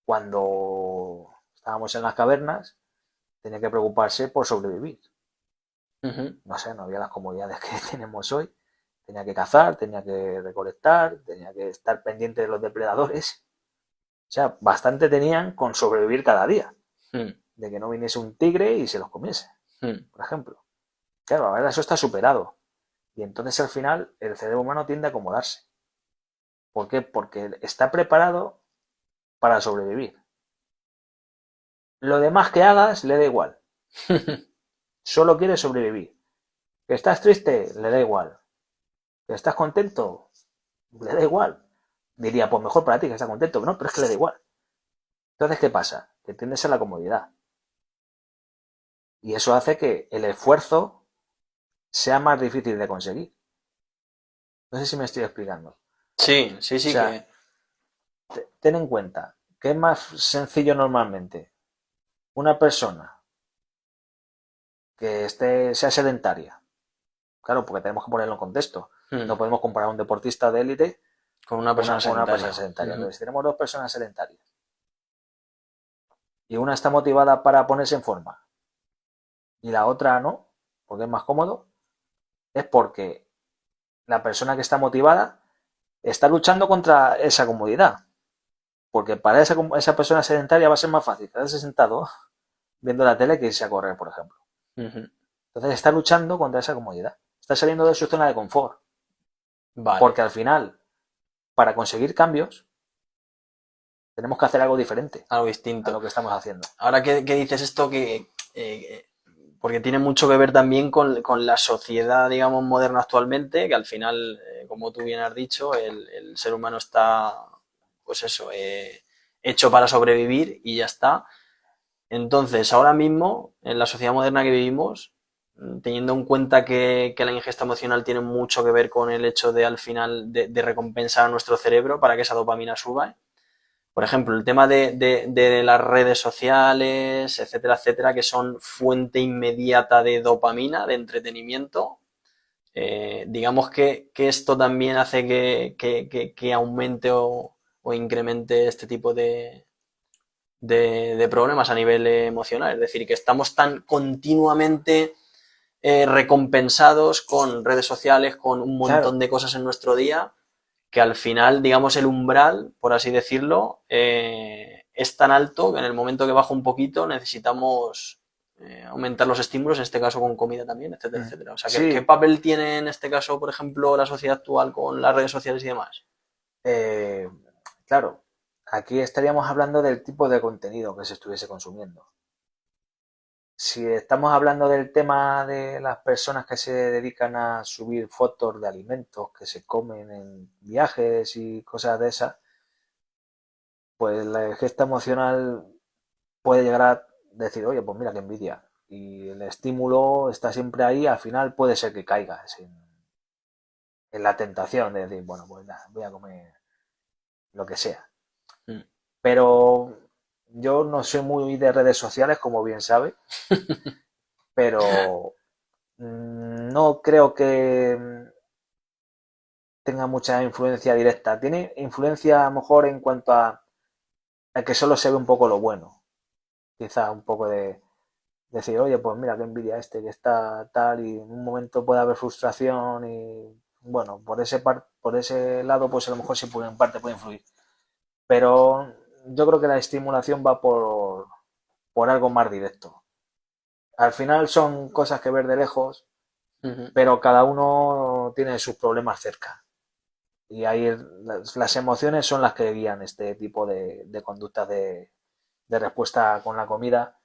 cuando estábamos en las cavernas, tenía que preocuparse por sobrevivir. No sé, no había las comodidades que tenemos hoy. Tenía que cazar, tenía que recolectar, tenía que estar pendiente de los depredadores. O sea, bastante tenían con sobrevivir cada día. De que no viniese un tigre y se los comiese, por ejemplo. Claro, ahora eso está superado. Y entonces al final el cerebro humano tiende a acomodarse. ¿Por qué? Porque está preparado para sobrevivir. Lo demás que hagas le da igual. Solo quiere sobrevivir. ¿Que estás triste? Le da igual. ¿Que estás contento? Le da igual. Diría, pues mejor para ti que estás contento, ¿no? Pero es que le da igual. Entonces, ¿qué pasa? Que tiendes a la comodidad. Y eso hace que el esfuerzo sea más difícil de conseguir. No sé si me estoy explicando. Sí, O sea, que... ten en cuenta que es más sencillo normalmente una persona que sea sedentaria. Claro, porque tenemos que ponerlo en contexto. No podemos comparar a un deportista de élite Con una persona con una persona sedentaria. sedentaria. Entonces, si tenemos dos personas sedentarias y una está motivada para ponerse en forma y la otra no, porque es más cómodo, es porque la persona que está motivada está luchando contra esa comodidad. Porque para esa persona sedentaria va a ser más fácil quedarse sentado viendo la tele que irse a correr, por ejemplo. Entonces está luchando contra esa comodidad. Está saliendo de su zona de confort. Vale. Porque al final, para conseguir cambios, tenemos que hacer algo diferente Algo a distinto. lo que estamos haciendo. Ahora que dices esto, porque tiene mucho que ver también con la sociedad, digamos, moderna actualmente, que al final, como tú bien has dicho, el ser humano está, pues eso, hecho para sobrevivir y ya está. Entonces, ahora mismo, en la sociedad moderna que vivimos, teniendo en cuenta que la ingesta emocional tiene mucho que ver con el hecho de al final de recompensar a nuestro cerebro para que esa dopamina suba. Por ejemplo, el tema de las redes sociales, etcétera, etcétera, que son fuente inmediata de dopamina, de entretenimiento. Digamos que esto también hace que aumente o incremente este tipo de problemas a nivel emocional. Es decir, que estamos tan continuamente recompensados con redes sociales, con un montón Claro. de cosas en nuestro día, que al final, digamos, el umbral, por así decirlo, es tan alto que en el momento que baja un poquito necesitamos aumentar los estímulos, en este caso con comida también, etcétera, etcétera. O sea, ¿qué Sí, papel tiene en este caso, por ejemplo, la sociedad actual con las redes sociales y demás? eh, claro, aquí estaríamos hablando del tipo de contenido que se estuviese consumiendo. Si estamos hablando del tema de las personas que se dedican a subir fotos de alimentos que se comen en viajes y cosas de esas, pues la gesta emocional puede llegar a decir, oye, pues mira qué envidia. Y el estímulo está siempre ahí, al final puede ser que caigas en la tentación de decir, bueno, pues nada, voy a comer lo que sea. Mm. Pero yo no soy muy de redes sociales, como bien sabe, pero no creo que tenga mucha influencia directa. Tiene influencia a lo mejor en cuanto a que solo se ve un poco lo bueno. Quizá un poco de decir, oye, pues mira qué envidia este que está tal y en un momento puede haber frustración y bueno, por ese lado pues a lo mejor sí puede, en parte puede influir. Pero yo creo que la estimulación va por algo más directo. Al final son cosas que ver de lejos, Ujú. pero cada uno tiene sus problemas cerca. Y ahí las emociones son las que guían este tipo de conductas de respuesta con la comida.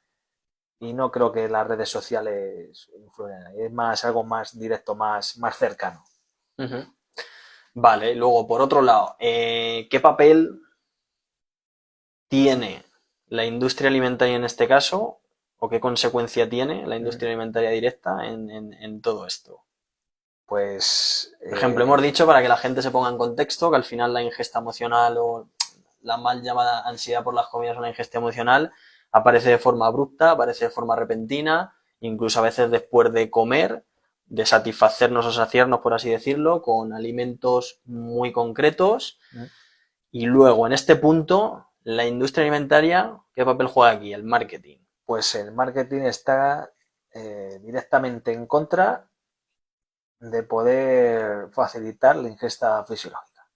Y no creo que las redes sociales influyan. Es más algo más directo, más cercano. Ujú. Vale, luego, por otro lado, ¿qué papel tiene la industria alimentaria en este caso, o qué consecuencia tiene la industria alimentaria directa en todo esto? Pues Por ejemplo, hemos dicho, para que la gente se ponga en contexto, que al final la ingesta emocional o la mal llamada ansiedad por las comidas o la ingesta emocional aparece de forma abrupta, aparece de forma repentina, incluso a veces después de comer, de satisfacernos o saciarnos, por así decirlo, con alimentos muy concretos. Y luego, en este punto, la industria alimentaria, ¿qué papel juega aquí? El marketing. pues el marketing está directamente en contra de poder facilitar la ingesta fisiológica,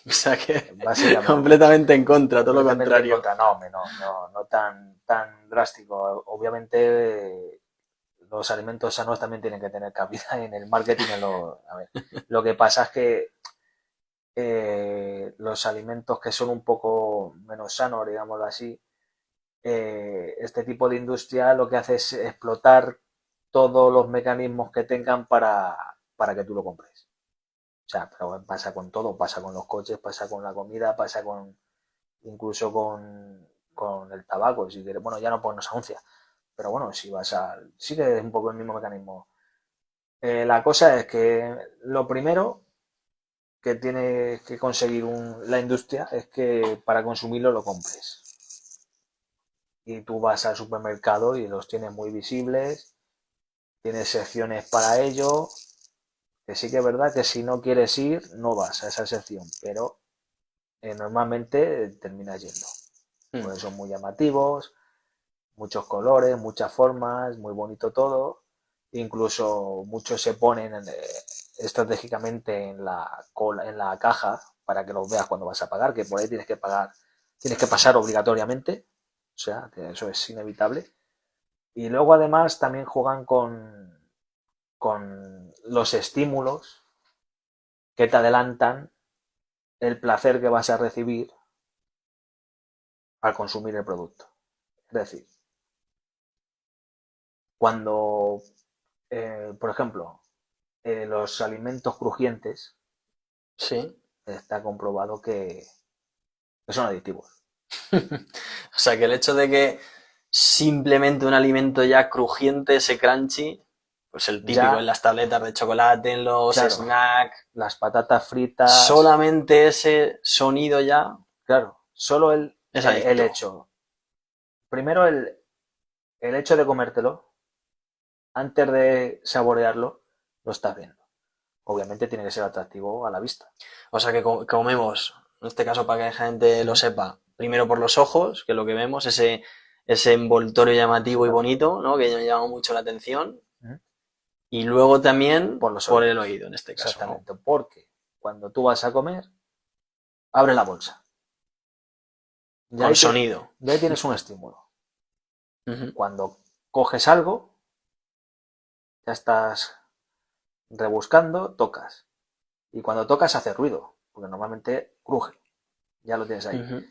O sea que básicamente. completamente en contra, todo lo Completamente en contrario. contra. No, hombre, no tan drástico. Obviamente los alimentos sanos también tienen que tener cabida en el marketing. A ver, lo que pasa es que los alimentos que son un poco menos sanos, digámoslo así, este tipo de industria lo que hace es explotar todos los mecanismos que tengan para que tú lo compres. O sea, pero pasa con todo, pasa con los coches, pasa con la comida, pasa con incluso con el tabaco, si quieres. Bueno, ya no nos anuncia, pero bueno, si vas a... Sí que es un poco el mismo mecanismo. La cosa es que lo primero que tiene que conseguir la industria es que para consumirlo lo compres. Y tú vas al supermercado y los tienes muy visibles, tienes secciones para ello, que sí que es verdad que si no quieres ir, no vas a esa sección, pero normalmente terminas yendo, Mm. porque son muy llamativos, muchos colores, muchas formas, muy bonito todo. Incluso muchos se ponen estratégicamente en la cola, en la caja para que los veas cuando vas a pagar, que por ahí tienes que pagar, tienes que pasar obligatoriamente, o sea, que eso es inevitable. Y luego además también juegan con los estímulos que te adelantan el placer que vas a recibir al consumir el producto. Es decir, cuando, por ejemplo, los alimentos crujientes, Sí. está comprobado que son adictivos. O sea que el hecho de que simplemente un alimento ya crujiente, ese crunchy, pues el típico en Ya, las tabletas de chocolate, en los claro, snacks, las patatas fritas, solamente ese sonido ya claro, solo es el adicto. hecho. Primero el hecho de comértelo, antes de saborearlo, lo estás viendo. Obviamente tiene que ser atractivo a la vista. O sea que comemos, en este caso para que la gente lo sepa, primero por los ojos, que es lo que vemos, ese envoltorio llamativo y Claro. bonito, ¿no? Que llama mucho la atención. Y luego también Por los por el oídos. oído, en este caso, ¿no? Exactamente, porque cuando tú vas a comer, abre la bolsa. Con sonido. Ya ahí tienes un estímulo. Ujú, Cuando coges algo, ya estás rebuscando, tocas. Y cuando tocas hace ruido, porque normalmente cruje. Ya lo tienes ahí. ujú,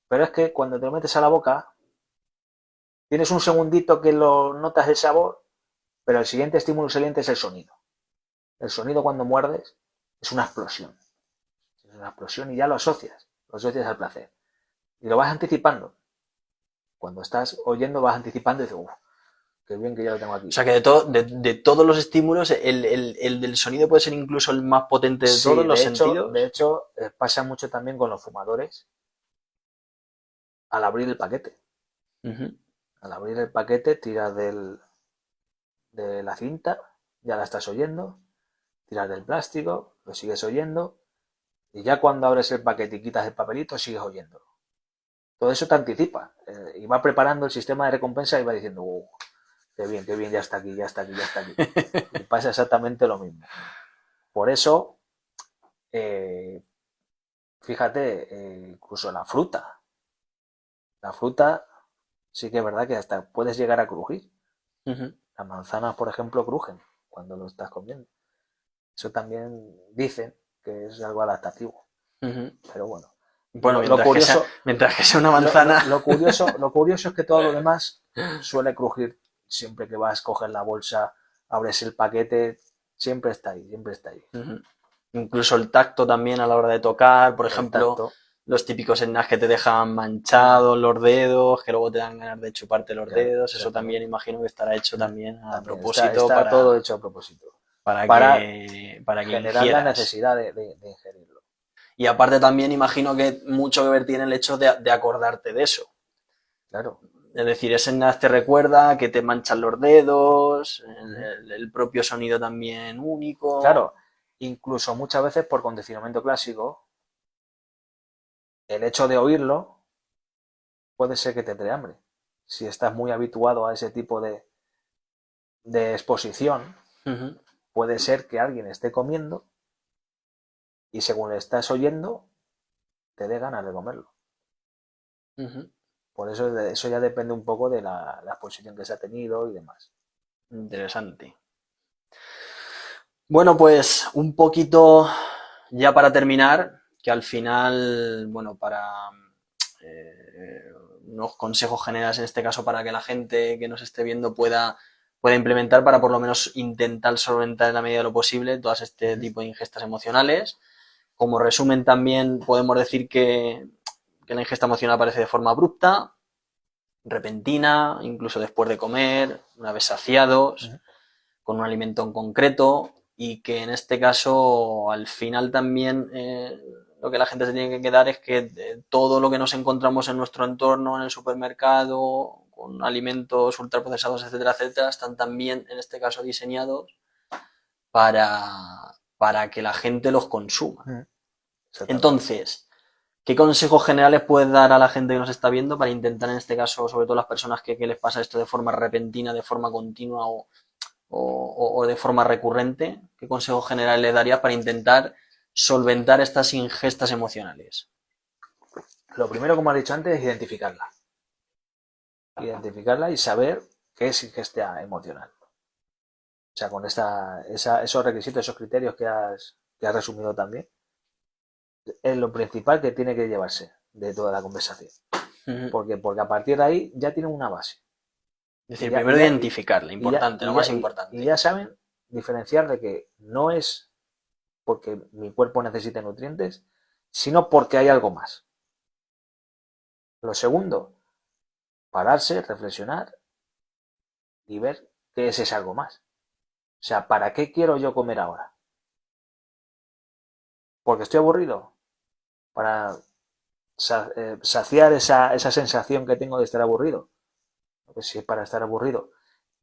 Pero es que cuando te lo metes a la boca, tienes un segundito que lo notas el sabor, pero el siguiente estímulo saliente es el sonido. El sonido cuando muerdes es una explosión. Es una explosión y ya lo asocias al placer. Y lo vas anticipando. Cuando estás oyendo vas anticipando y dices, uff, qué bien que ya lo tengo O aquí. sea que de todos los estímulos, el del sonido puede ser incluso el más potente de todos Sí, los sentidos. pasa mucho también con los fumadores al abrir el paquete. Ujú, Al abrir el paquete tiras de la cinta, ya la estás oyendo, tiras del plástico, lo sigues oyendo, y ya cuando abres el paquete y quitas el papelito, sigues oyendo. Todo eso te anticipa y va preparando el sistema de recompensa y va diciendo, qué bien, ya está aquí, ya está aquí, ya está aquí. Y pasa exactamente lo mismo. Por eso, eh, fíjate, incluso la fruta sí que es verdad que hasta puedes llegar a crujir. ujú, Las manzanas, por ejemplo, crujen cuando lo estás comiendo. Eso también dicen que es algo adaptativo. ujú. Pero bueno, Bueno, lo curioso, mientras que sea una manzana. lo curioso es que todo lo demás suele crujir siempre que vas, coges la bolsa, abres el paquete, siempre está ahí, siempre está ahí. Ujú. Incluso el tacto también a la hora de tocar, por El ejemplo, tacto, los típicos snacks que te dejan manchados los dedos, que luego te dan ganas de chuparte los dedos, eso también exactamente. imagino que estará hecho también a También propósito está todo hecho a propósito. Para para que generar la ingieras. necesidad de ingerirlo. Y aparte también imagino que mucho que ver tiene el hecho de acordarte de eso. Claro. Es decir, ese NAS te recuerda que te manchan los dedos, Ujú. el propio sonido también único. Claro, incluso muchas veces por condicionamiento clásico, el hecho de oírlo puede ser que te dé hambre. Si estás muy habituado a ese tipo de exposición, Ujú, puede ser que alguien esté comiendo y según le estás oyendo, te dé ganas de comerlo. ujú. Por eso ya depende un poco de la exposición que se ha tenido y demás. Interesante. Bueno, pues un poquito ya para terminar, que al final, bueno, para eh, unos consejos generales en este caso para que la gente que nos esté viendo pueda implementar para por lo menos intentar solventar en la medida de lo posible todas este Uh-huh. tipo de ingestas emocionales. Como resumen también podemos decir que la ingesta emocional aparece de forma abrupta, repentina, incluso después de comer, una vez saciados, Uh-huh. con un alimento en concreto y que en este caso al final también lo que la gente se tiene que quedar es que todo lo que nos encontramos en nuestro entorno, en el supermercado, con alimentos ultraprocesados, etcétera, etcétera, están también en este caso diseñados para que la gente los consuma. Uh-huh. Exactamente. Entonces, ¿qué consejos generales puedes dar a la gente que nos está viendo para intentar en este caso, sobre todo las personas que les pasa esto de forma repentina, de forma continua o de forma recurrente? ¿Qué consejos generales le darías para intentar solventar estas ingestas emocionales? Lo primero, como has dicho antes, es identificarla. Identificarla y saber qué es ingesta emocional. O sea, con esos requisitos, esos criterios que has resumido también, es lo principal que tiene que llevarse de toda la conversación. Es Porque a partir de ahí ya tienen una base. Y decir, ya, y primero ya, identificarla, importante, lo más y importante. ya saben diferenciar de que no es porque mi cuerpo necesite nutrientes, sino porque hay algo más. Lo segundo, pararse, reflexionar y ver qué es ese algo más. O sea, ¿para qué quiero yo comer ahora? ¿Porque estoy aburrido? ¿Para saciar esa sensación que tengo de estar aburrido? Porque si es para estar aburrido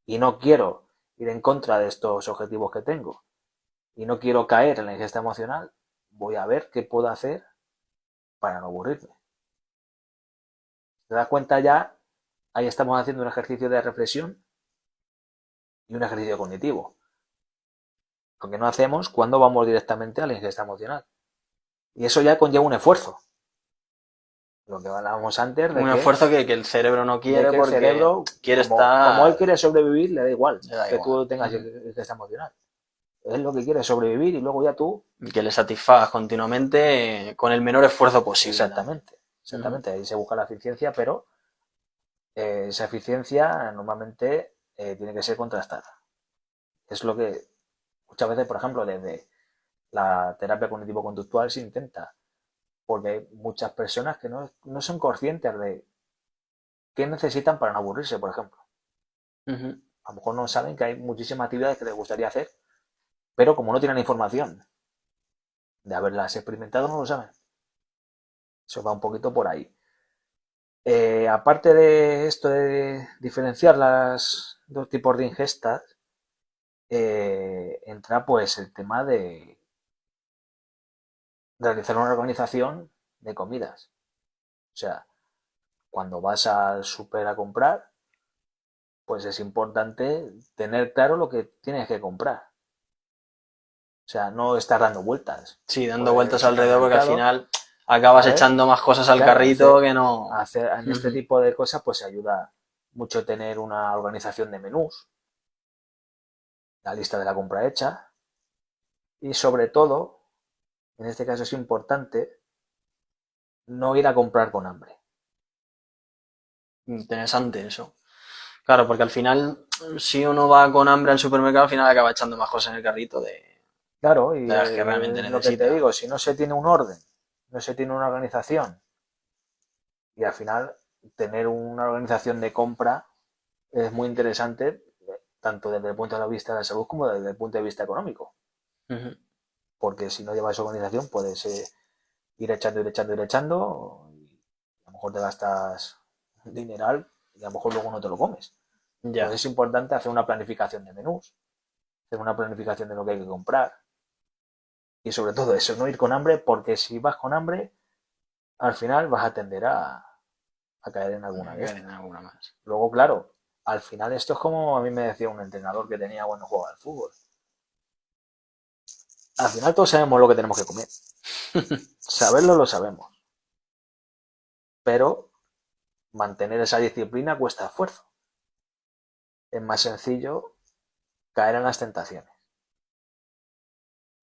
y no quiero ir en contra de estos objetivos que tengo y no quiero caer en la ingesta emocional, voy a ver qué puedo hacer para no aburrirme. ¿Te das cuenta ya? Ahí estamos haciendo un ejercicio de reflexión y un ejercicio cognitivo. lo que no hacemos cuando vamos directamente a la ingesta emocional. Y eso ya conlleva un esfuerzo. Lo que hablábamos antes de Un esfuerzo que el cerebro no quiere de que el porque cerebro, quiere como él estar... quiere sobrevivir, le da igual Le da que igual. tú tengas ingesta emocional. Es lo que quiere, sobrevivir, y luego ya tú... Que le satisfagas continuamente con el menor esfuerzo posible. Exactamente, exactamente. Ahí se busca la eficiencia, pero esa eficiencia normalmente tiene que ser contrastada. Es lo que muchas veces, por ejemplo, desde la terapia cognitivo-conductual se intenta, porque hay muchas personas que no son conscientes de qué necesitan para no aburrirse, por ejemplo. A lo mejor no saben que hay muchísimas actividades que les gustaría hacer, pero como no tienen información de haberlas experimentado, no lo saben. Eso va un poquito por ahí. Aparte de esto de diferenciar los dos tipos de ingestas, entra pues el tema de realizar una organización de comidas. O sea, cuando vas al súper a comprar, pues es importante tener claro lo que tienes que comprar. O sea, no estar dando vueltas Sí, dando por el vueltas alrededor porque al supermercado. final acabas A ver, echando más cosas al claro, carrito que no... en este tipo de cosas pues ayuda mucho tener una organización de menús, la lista de la compra hecha, y sobre todo, en este caso es importante, no ir a comprar con hambre. Interesante eso. Claro, porque al final, si uno va con hambre al supermercado, al final acaba echando más cosas en el carrito Claro, y de las que realmente lo que te necesita. digo, si no se tiene un orden, no se tiene una organización, y al final tener una organización de compra es muy interesante, tanto desde el punto de vista de la salud como desde el punto de vista económico. Ujú. Porque si no llevas organización, puedes ir echando, ir echando, ir echando, y a lo mejor te gastas dineral y a lo mejor luego no te lo comes. Ya, Entonces es importante hacer una planificación de menús, hacer una planificación de lo que hay que comprar, y sobre todo eso, no ir con hambre, porque si vas con hambre, al final vas a tender a caer en alguna de en estas. alguna más. Luego, claro, al final esto es como a mí me decía un entrenador que tenía cuando jugaba al fútbol. Al final todos sabemos lo que tenemos que comer. Saberlo lo sabemos. Pero mantener esa disciplina cuesta esfuerzo. Es más sencillo caer en las tentaciones.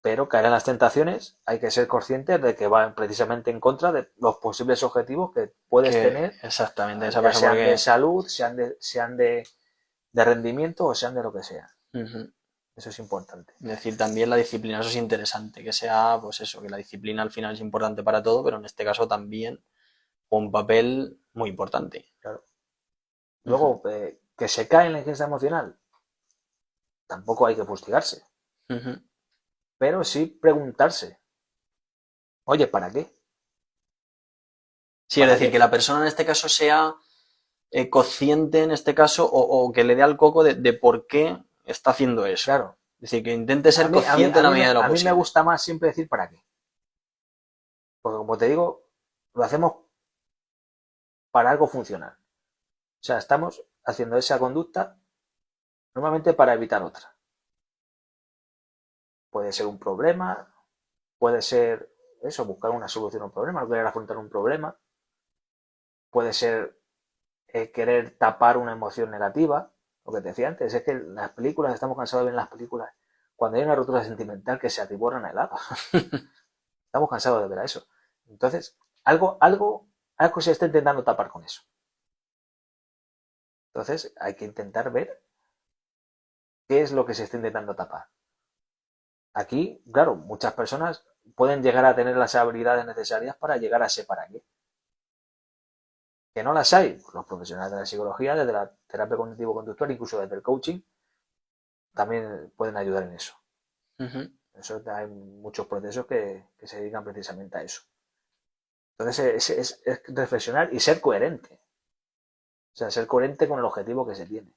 Pero caer en las tentaciones hay que ser conscientes de que van precisamente en contra de los posibles objetivos que puedes Que tener, exactamente esa ya persona sean de porque... salud, sean de rendimiento o sean de lo que sea. Ujú. Eso es importante. Es decir, también la disciplina, eso es interesante, que sea, pues eso, que la disciplina al final es importante para todo, pero en este caso también juega un papel muy importante. Claro. Ujú. Luego, que se cae en la ingesta emocional, tampoco hay que fustigarse, Ujú. pero sí preguntarse, oye, ¿para qué? Sí, es ¿Para decir, que qué? la persona en este caso sea consciente en este caso o que le dé al coco de por qué está haciendo eso. Claro. Es decir, que intente ser consciente en la medida de lo A mí me posible. gusta más siempre decir para qué. Porque como te digo, lo hacemos para algo funcional. O sea, estamos haciendo esa conducta normalmente para evitar otra. Puede ser un problema, puede ser eso, buscar una solución a un problema, querer afrontar un problema, puede ser querer tapar una emoción negativa. Lo que te decía antes es que las películas, estamos cansados de ver en las películas, cuando hay una ruptura sentimental que se atiborran a helado. Estamos cansados de ver a eso. Entonces, algo se está intentando tapar con eso. Entonces, hay que intentar ver qué es lo que se está intentando tapar. Aquí, claro, muchas personas pueden llegar a tener las habilidades necesarias para llegar a ese para qué. Que no las hay, los profesionales de la psicología, desde la terapia cognitivo-conductual, incluso desde el coaching, también pueden ayudar en eso. Ujú. Eso hay muchos procesos que se dedican precisamente a eso. Entonces, es reflexionar y ser coherente. O sea, ser coherente con el objetivo que se tiene.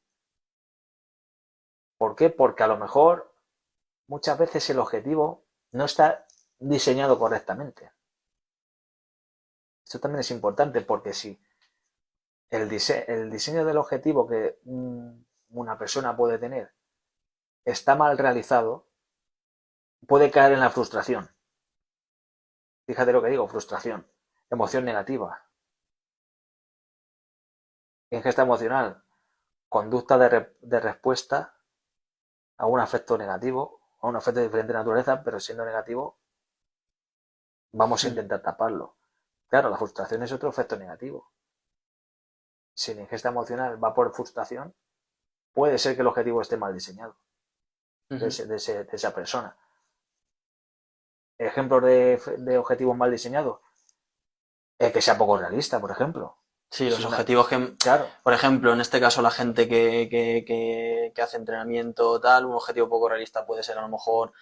¿Por qué? Porque a lo mejor muchas veces el objetivo no está diseñado correctamente. Esto también es importante porque si el diseño del objetivo que una persona puede tener está mal realizado, puede caer en la frustración. Fíjate lo que digo, frustración, emoción negativa, ingesta emocional, conducta de respuesta a un afecto negativo, a un afecto de diferente naturaleza, pero siendo negativo, vamos a intentar taparlo. Claro, la frustración es otro efecto negativo. Si la ingesta emocional va por frustración, puede ser que el objetivo esté mal diseñado de esa persona. Ejemplos de objetivos mal diseñados, que sea poco realista, por ejemplo. Sí, los objetivos que, claro, por ejemplo, en este caso la gente que hace entrenamiento tal, un objetivo poco realista puede ser a lo mejor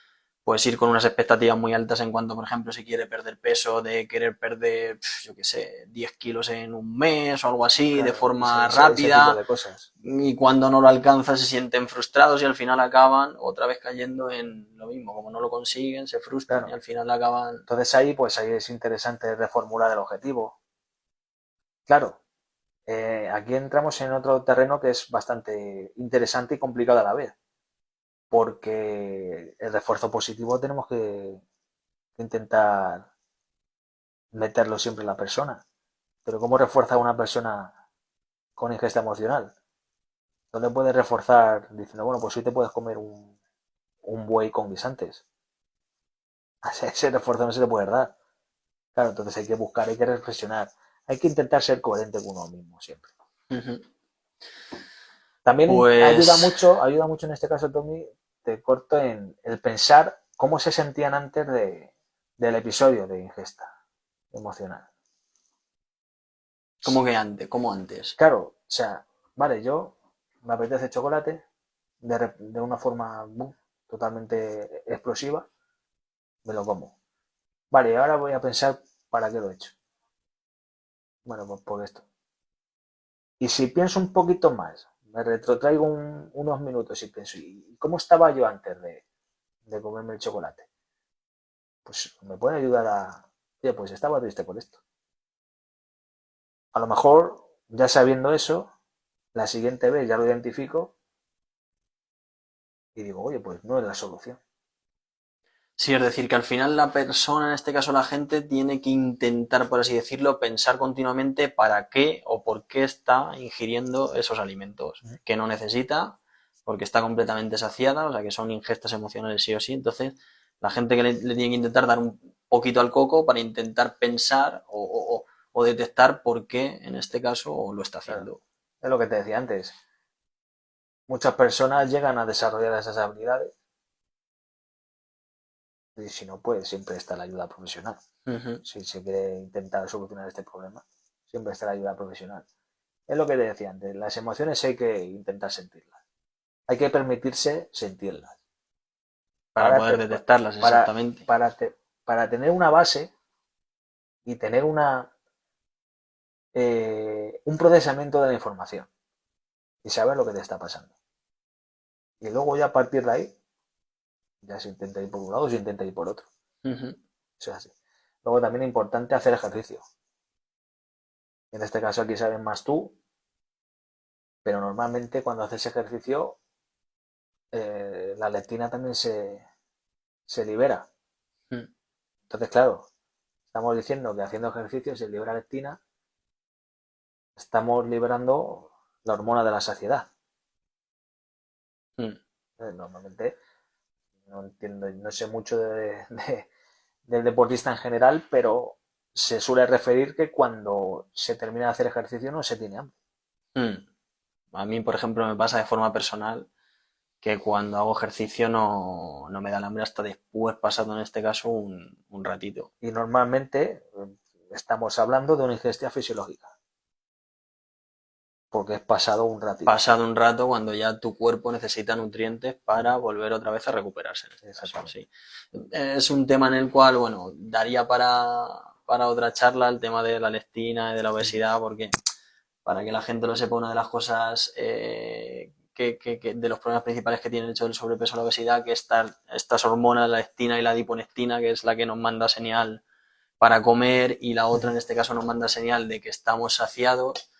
pues ir con unas expectativas muy altas en cuanto, por ejemplo, si quiere perder peso, de querer perder, yo qué sé, 10 kilos en un mes o algo así, claro, de forma ese tipo rápida, de cosas. y cuando no lo alcanza se sienten frustrados y al final acaban otra vez cayendo en lo mismo, como no lo consiguen, se frustran y Claro. al final acaban... Entonces ahí es interesante reformular el objetivo. Claro, aquí entramos en otro terreno que es bastante interesante y complicado a la vez, porque el refuerzo positivo tenemos que intentar meterlo siempre en la persona. Pero ¿cómo refuerza a una persona con ingesta emocional? ¿Dónde puedes reforzar diciendo, bueno, pues hoy te puedes comer un buey con guisantes? Ese refuerzo no se le puede dar. Claro, entonces hay que buscar, hay que reflexionar, hay que intentar ser coherente con uno mismo siempre. Ujú. También Pues ayuda mucho en este caso, Tommy, te corto en el pensar cómo se sentían antes del episodio de ingesta emocional. como que antes, como antes. Claro, o sea, vale, yo me apetece chocolate de una forma totalmente explosiva, me lo como. Vale, ahora voy a pensar para qué lo he hecho. Bueno, pues por esto. Y si pienso un poquito más, me retrotraigo unos minutos y pienso, ¿y cómo estaba yo antes de comerme el chocolate? Pues me puede ayudar oye, pues estaba triste por esto. A lo mejor, ya sabiendo eso, la siguiente vez ya lo identifico y digo, oye, pues no es la solución. Sí, es decir, que al final la persona, en este caso la gente, tiene que intentar, por así decirlo, pensar continuamente para qué o por qué está ingiriendo esos alimentos que no necesita, porque está completamente saciada, o sea que son ingestas emocionales sí o sí. Entonces, la gente que le tiene que intentar dar un poquito al coco para intentar pensar o detectar por qué, en este caso, lo está Claro, haciendo. es lo que te decía antes. Muchas personas llegan a desarrollar esas habilidades y si no, pues siempre está la ayuda profesional. Ujú. Si se quiere intentar solucionar este problema, siempre está la ayuda profesional. Es lo que te decía antes, las emociones hay que intentar sentirlas. Hay que permitirse sentirlas. Para Para, poder te- detectarlas, para, exactamente. para tener una base y tener un procesamiento de la información y saber lo que te está pasando. Y luego ya a partir de ahí, ya se intenta ir por un lado o se intenta ir por otro. Ujú. Eso es así. Luego también es importante hacer ejercicio. En este caso aquí sabes más tú, pero normalmente cuando haces ejercicio la leptina también se libera. Mm. Entonces, claro, estamos diciendo que haciendo ejercicio se libera leptina, estamos liberando la hormona de la saciedad. Mm. Normalmente no entiendo, no sé mucho del deportista en general, pero se suele referir que cuando se termina de hacer ejercicio no se tiene hambre. Mm. A mí, por ejemplo, me pasa de forma personal que cuando hago ejercicio no me da el hambre hasta después, pasado en este caso un ratito. Y normalmente estamos hablando de una ingesta fisiológica, porque es pasado un ratito. Pasado un rato cuando ya tu cuerpo necesita nutrientes para volver otra vez a recuperarse en este caso, Exactamente. sí. Es un tema en el cual, bueno, daría para otra charla el tema de la leptina y de la obesidad, porque para que la gente lo sepa, una de las cosas de los problemas principales que tiene el hecho del sobrepeso o la obesidad, que estas hormonas, la leptina y la adiponectina, que es la que nos manda señal para comer, y la otra en este caso nos manda señal de que estamos saciados,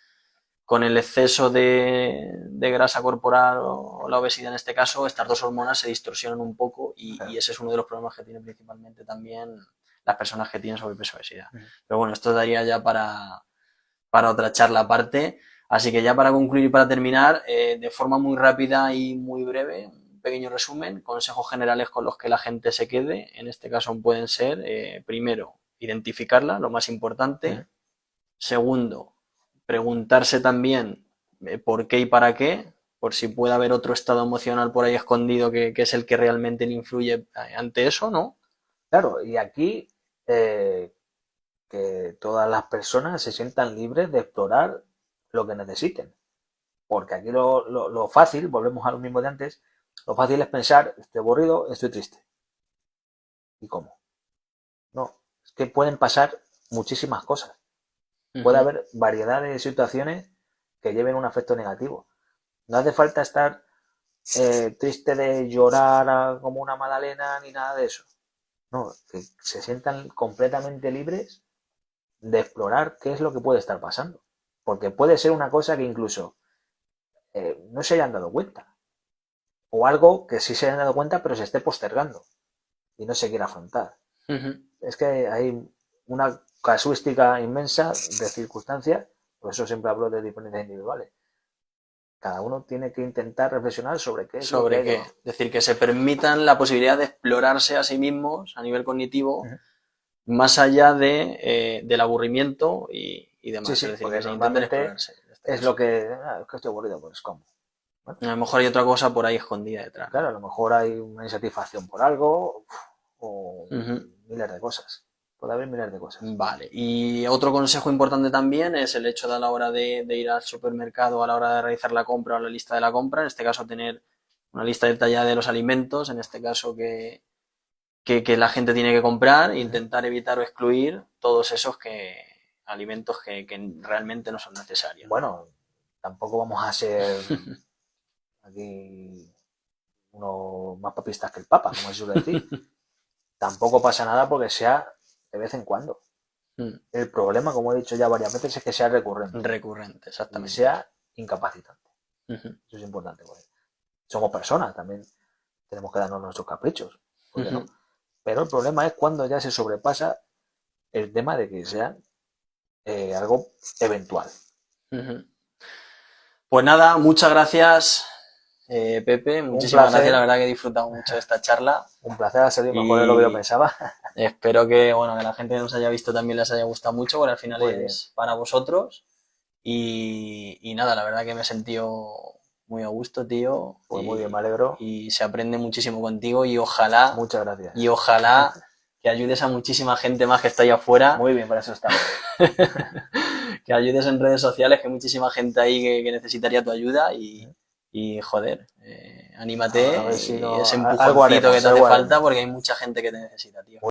con el exceso de grasa corporal o la obesidad en este caso, estas dos hormonas se distorsionan un poco y ese es uno de los problemas que tienen principalmente también las personas que tienen sobrepeso o obesidad. Pero bueno, esto daría ya para otra charla aparte. Así que ya para concluir y para terminar, de forma muy rápida y muy breve, un pequeño resumen, consejos generales con los que la gente se quede. En este caso pueden ser, primero, identificarla, lo más importante. Segundo, preguntarse también por qué y para qué, por si puede haber otro estado emocional por ahí escondido que es el que realmente le influye ante eso, ¿no? Claro, y aquí que todas las personas se sientan libres de explorar lo que necesiten. Porque aquí lo fácil, volvemos a lo mismo de antes, lo fácil es pensar, estoy aburrido, estoy triste. ¿Y cómo? No, es que pueden pasar muchísimas cosas. Puede haber variedad de situaciones que lleven un efecto negativo. No hace falta estar triste de llorar como una magdalena ni nada de eso. No, que se sientan completamente libres de explorar qué es lo que puede estar pasando. Porque puede ser una cosa que incluso no se hayan dado cuenta. O algo que sí se hayan dado cuenta pero se esté postergando y no se quiera afrontar. Es que hay una casuística inmensa de circunstancias, por eso siempre hablo de diferencias individuales. Cada uno tiene que intentar reflexionar sobre qué es lo que hay. ¿Sobre qué? Es decir, que se permitan la posibilidad de explorarse a sí mismos a nivel cognitivo, más allá del aburrimiento y demás. Sí, sí, es decir, porque que se intenten normalmente explorarse. es lo que, es que estoy aburrido, pues ¿cómo? A lo mejor hay otra cosa por ahí escondida detrás. Claro, a lo mejor hay una insatisfacción por algo o miles de cosas. Puede haber miles de cosas. Vale, y otro consejo importante también es el hecho de a la hora de ir al supermercado, a la hora de realizar la compra o la lista de la compra, en este caso tener una lista detallada de los alimentos, en este caso que la gente tiene que comprar e intentar evitar o excluir todos esos alimentos que realmente no son necesarios. Bueno, tampoco vamos a ser aquí unos más papistas que el Papa, como se suele decir. Tampoco pasa nada porque sea de vez en cuando. El problema, como he dicho ya varias veces, es que sea recurrente. Recurrente, exactamente. Que sea incapacitante. Eso es importante. Porque somos personas, también tenemos que darnos nuestros caprichos. ¿Por qué no? Pero el problema es cuando ya se sobrepasa el tema de que sea algo eventual. Pues nada, muchas gracias, Pepe. Muchísimas gracias, la verdad que he disfrutado mucho de esta charla. Un placer, ha salido mejor de lo que yo pensaba. Espero que, bueno, que la gente que nos haya visto también les haya gustado mucho, porque al final es para vosotros. Y nada, la verdad que me he sentido muy a gusto, tío. Pues muy bien, me alegro. Y se aprende muchísimo contigo y ojalá... Muchas gracias. Y ojalá que ayudes a muchísima gente más que está ahí afuera. Muy bien, para eso estamos. Que ayudes en redes sociales, que hay muchísima gente ahí que necesitaría tu ayuda y joder, anímate, a ver si ese empujoncito que te hace falta porque hay mucha gente que te necesita, tío.